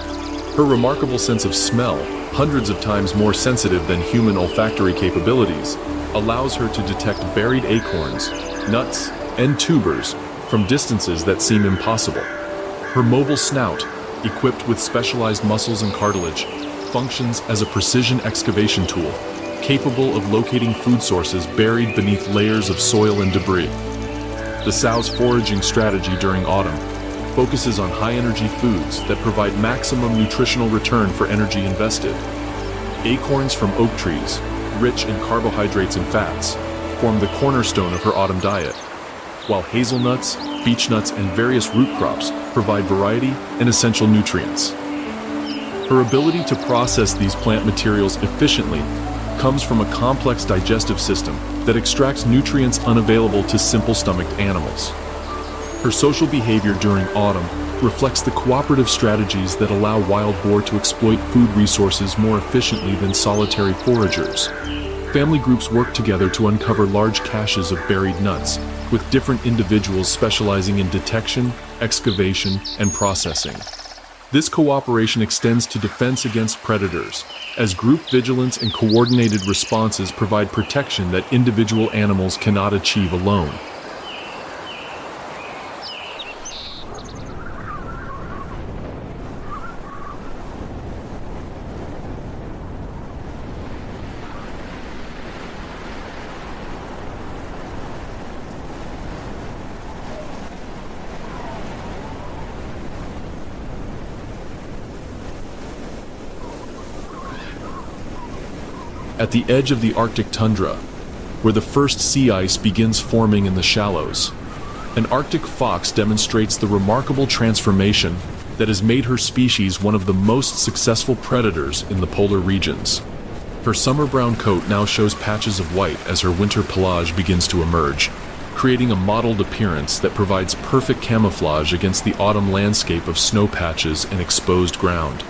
Her remarkable sense of smell, hundreds of times more sensitive than human olfactory capabilities, allows her to detect buried acorns, nuts, and tubers from distances that seem impossible. Her mobile snout, equipped with specialized muscles and cartilage, functions as a precision excavation tool, capable of locating food sources buried beneath layers of soil and debris. The sow's foraging strategy during autumn focuses on high-energy foods that provide maximum nutritional return for energy invested. Acorns from oak trees, rich in carbohydrates and fats, form the cornerstone of her autumn diet, while hazelnuts, beechnuts, and various root crops provide variety and essential nutrients. Her ability to process these plant materials efficiently comes from a complex digestive system that extracts nutrients unavailable to simple-stomached animals. Her social behavior during autumn reflects the cooperative strategies that allow wild boar to exploit food resources more efficiently than solitary foragers. Family groups work together to uncover large caches of buried nuts, with different individuals specializing in detection, excavation, and processing. This cooperation extends to defense against predators, as group vigilance and coordinated responses provide protection that individual animals cannot achieve alone. At the edge of the Arctic tundra, where the first sea ice begins forming in the shallows, an Arctic fox demonstrates the remarkable transformation that has made her species one of the most successful predators in the polar regions. Her summer brown coat now shows patches of white as her winter pelage begins to emerge, creating a mottled appearance that provides perfect camouflage against the autumn landscape of snow patches and exposed ground.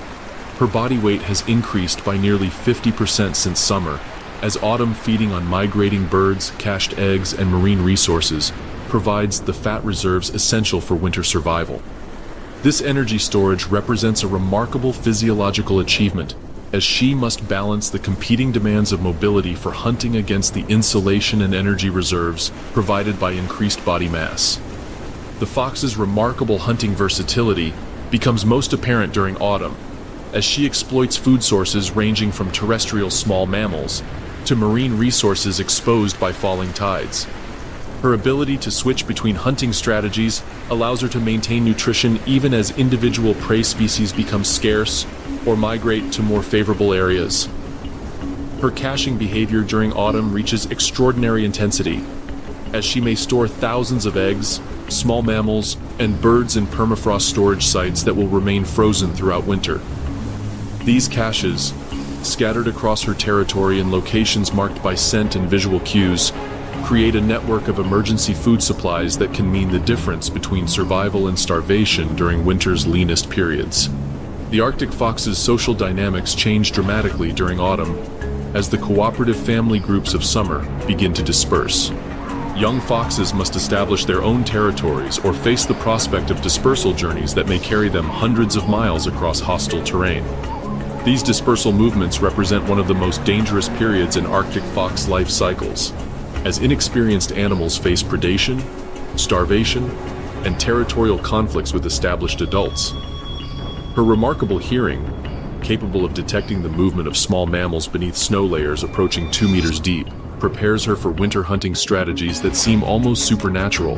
Her body weight has increased by nearly 50% since summer, as autumn feeding on migrating birds, cached eggs, and marine resources provides the fat reserves essential for winter survival. This energy storage represents a remarkable physiological achievement, as she must balance the competing demands of mobility for hunting against the insulation and energy reserves provided by increased body mass. The fox's remarkable hunting versatility becomes most apparent during autumn, as she exploits food sources ranging from terrestrial small mammals to marine resources exposed by falling tides. Her ability to switch between hunting strategies allows her to maintain nutrition even as individual prey species become scarce or migrate to more favorable areas. Her caching behavior during autumn reaches extraordinary intensity, as she may store thousands of eggs, small mammals, and birds in permafrost storage sites that will remain frozen throughout winter. These caches, scattered across her territory in locations marked by scent and visual cues, create a network of emergency food supplies that can mean the difference between survival and starvation during winter's leanest periods. The Arctic fox's social dynamics change dramatically during autumn, as the cooperative family groups of summer begin to disperse. Young foxes must establish their own territories or face the prospect of dispersal journeys that may carry them hundreds of miles across hostile terrain. These dispersal movements represent one of the most dangerous periods in Arctic fox life cycles, as inexperienced animals face predation, starvation, and territorial conflicts with established adults. Her remarkable hearing, capable of detecting the movement of small mammals beneath snow layers approaching 2 meters deep, prepares her for winter hunting strategies that seem almost supernatural.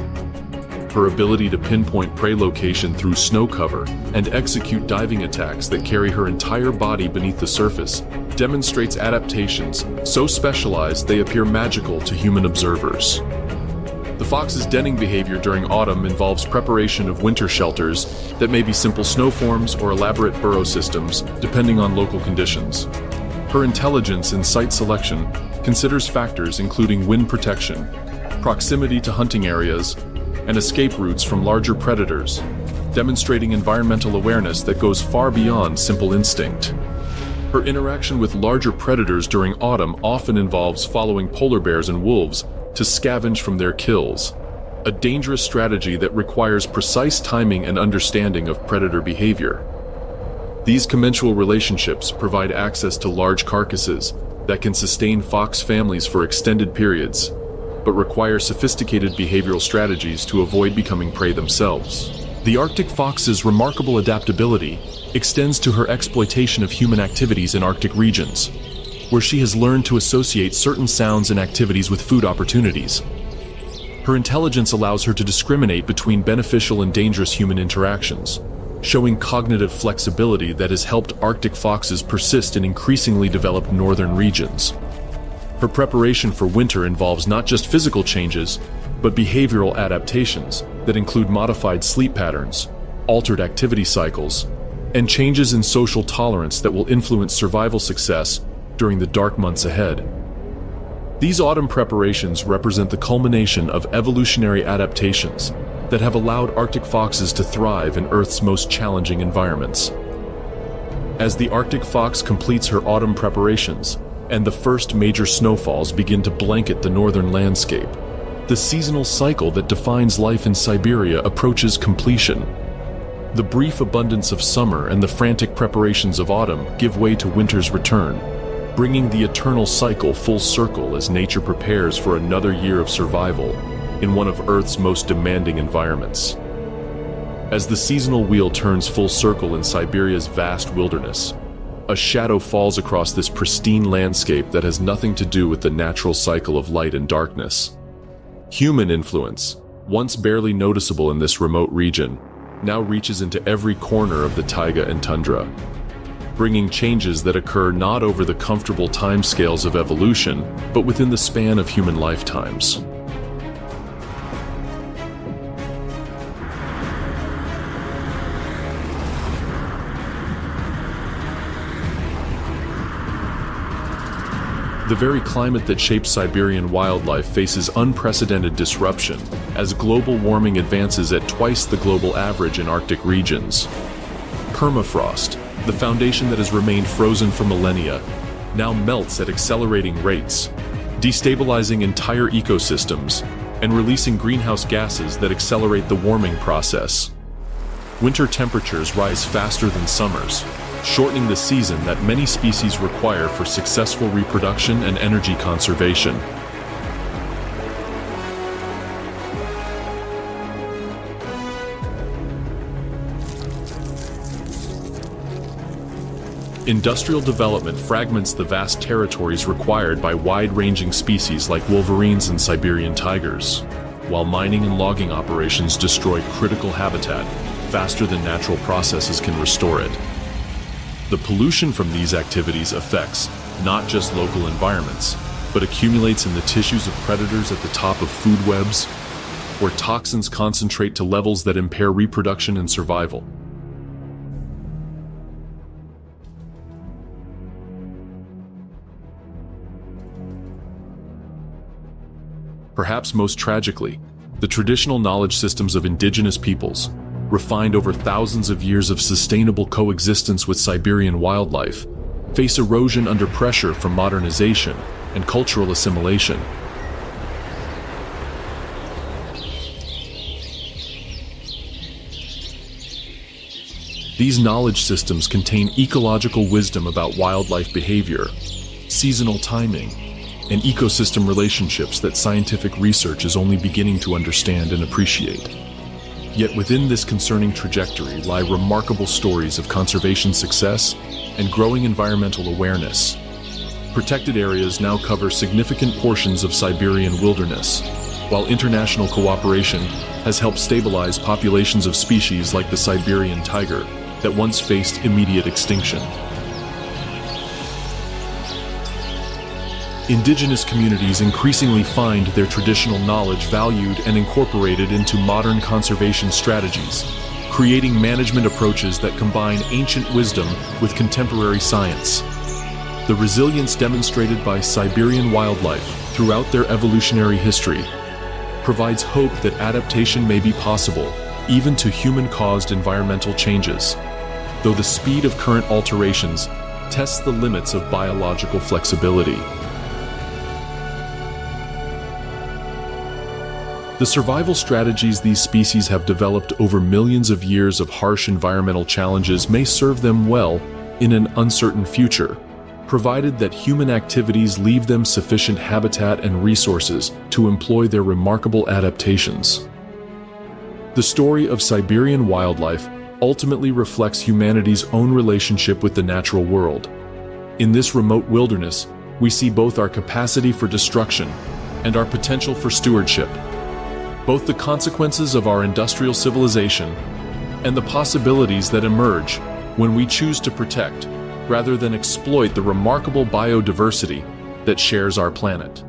Her ability to pinpoint prey location through snow cover and execute diving attacks that carry her entire body beneath the surface demonstrates adaptations so specialized they appear magical to human observers. The fox's denning behavior during autumn involves preparation of winter shelters that may be simple snow forms or elaborate burrow systems, depending on local conditions. Her intelligence in site selection considers factors including wind protection, proximity to hunting areas, and escape routes from larger predators, demonstrating environmental awareness that goes far beyond simple instinct. Her interaction with larger predators during autumn often involves following polar bears and wolves to scavenge from their kills, a dangerous strategy that requires precise timing and understanding of predator behavior. These commensal relationships provide access to large carcasses that can sustain fox families for extended periods, but require sophisticated behavioral strategies to avoid becoming prey themselves. The Arctic fox's remarkable adaptability extends to her exploitation of human activities in Arctic regions, where she has learned to associate certain sounds and activities with food opportunities. Her intelligence allows her to discriminate between beneficial and dangerous human interactions, showing cognitive flexibility that has helped Arctic foxes persist in increasingly developed northern regions. Her preparation for winter involves not just physical changes, but behavioral adaptations that include modified sleep patterns, altered activity cycles, and changes in social tolerance that will influence survival success during the dark months ahead. These autumn preparations represent the culmination of evolutionary adaptations that have allowed Arctic foxes to thrive in Earth's most challenging environments. As the Arctic fox completes her autumn preparations and the first major snowfalls begin to blanket the northern landscape, the seasonal cycle that defines life in Siberia approaches completion. The brief abundance of summer and the frantic preparations of autumn give way to winter's return, bringing the eternal cycle full circle as nature prepares for another year of survival in one of Earth's most demanding environments. As the seasonal wheel turns full circle in Siberia's vast wilderness, a shadow falls across this pristine landscape that has nothing to do with the natural cycle of light and darkness. Human influence, once barely noticeable in this remote region, now reaches into every corner of the taiga and tundra, bringing changes that occur not over the comfortable timescales of evolution, but within the span of human lifetimes. The very climate that shapes Siberian wildlife faces unprecedented disruption as global warming advances at twice the global average in Arctic regions. Permafrost, the foundation that has remained frozen for millennia, now melts at accelerating rates, destabilizing entire ecosystems and releasing greenhouse gases that accelerate the warming process. Winter temperatures rise faster than summers, shortening the season that many species require for successful reproduction and energy conservation. Industrial development fragments the vast territories required by wide-ranging species like wolverines and Siberian tigers, while mining and logging operations destroy critical habitat faster than natural processes can restore it. The pollution from these activities affects not just local environments, but accumulates in the tissues of predators at the top of food webs, where toxins concentrate to levels that impair reproduction and survival. Perhaps most tragically, the traditional knowledge systems of indigenous peoples, refined over thousands of years of sustainable coexistence with Siberian wildlife, face erosion under pressure from modernization and cultural assimilation. These knowledge systems contain ecological wisdom about wildlife behavior, seasonal timing, and ecosystem relationships that scientific research is only beginning to understand and appreciate. Yet within this concerning trajectory lie remarkable stories of conservation success and growing environmental awareness. Protected areas now cover significant portions of Siberian wilderness, while international cooperation has helped stabilize populations of species like the Siberian tiger that once faced immediate extinction. Indigenous communities increasingly find their traditional knowledge valued and incorporated into modern conservation strategies, creating management approaches that combine ancient wisdom with contemporary science. The resilience demonstrated by Siberian wildlife throughout their evolutionary history provides hope that adaptation may be possible, even to human-caused environmental changes, though the speed of current alterations tests the limits of biological flexibility. The survival strategies these species have developed over millions of years of harsh environmental challenges may serve them well in an uncertain future, provided that human activities leave them sufficient habitat and resources to employ their remarkable adaptations. The story of Siberian wildlife ultimately reflects humanity's own relationship with the natural world. In this remote wilderness, we see both our capacity for destruction and our potential for stewardship, both the consequences of our industrial civilization and the possibilities that emerge when we choose to protect rather than exploit the remarkable biodiversity that shares our planet.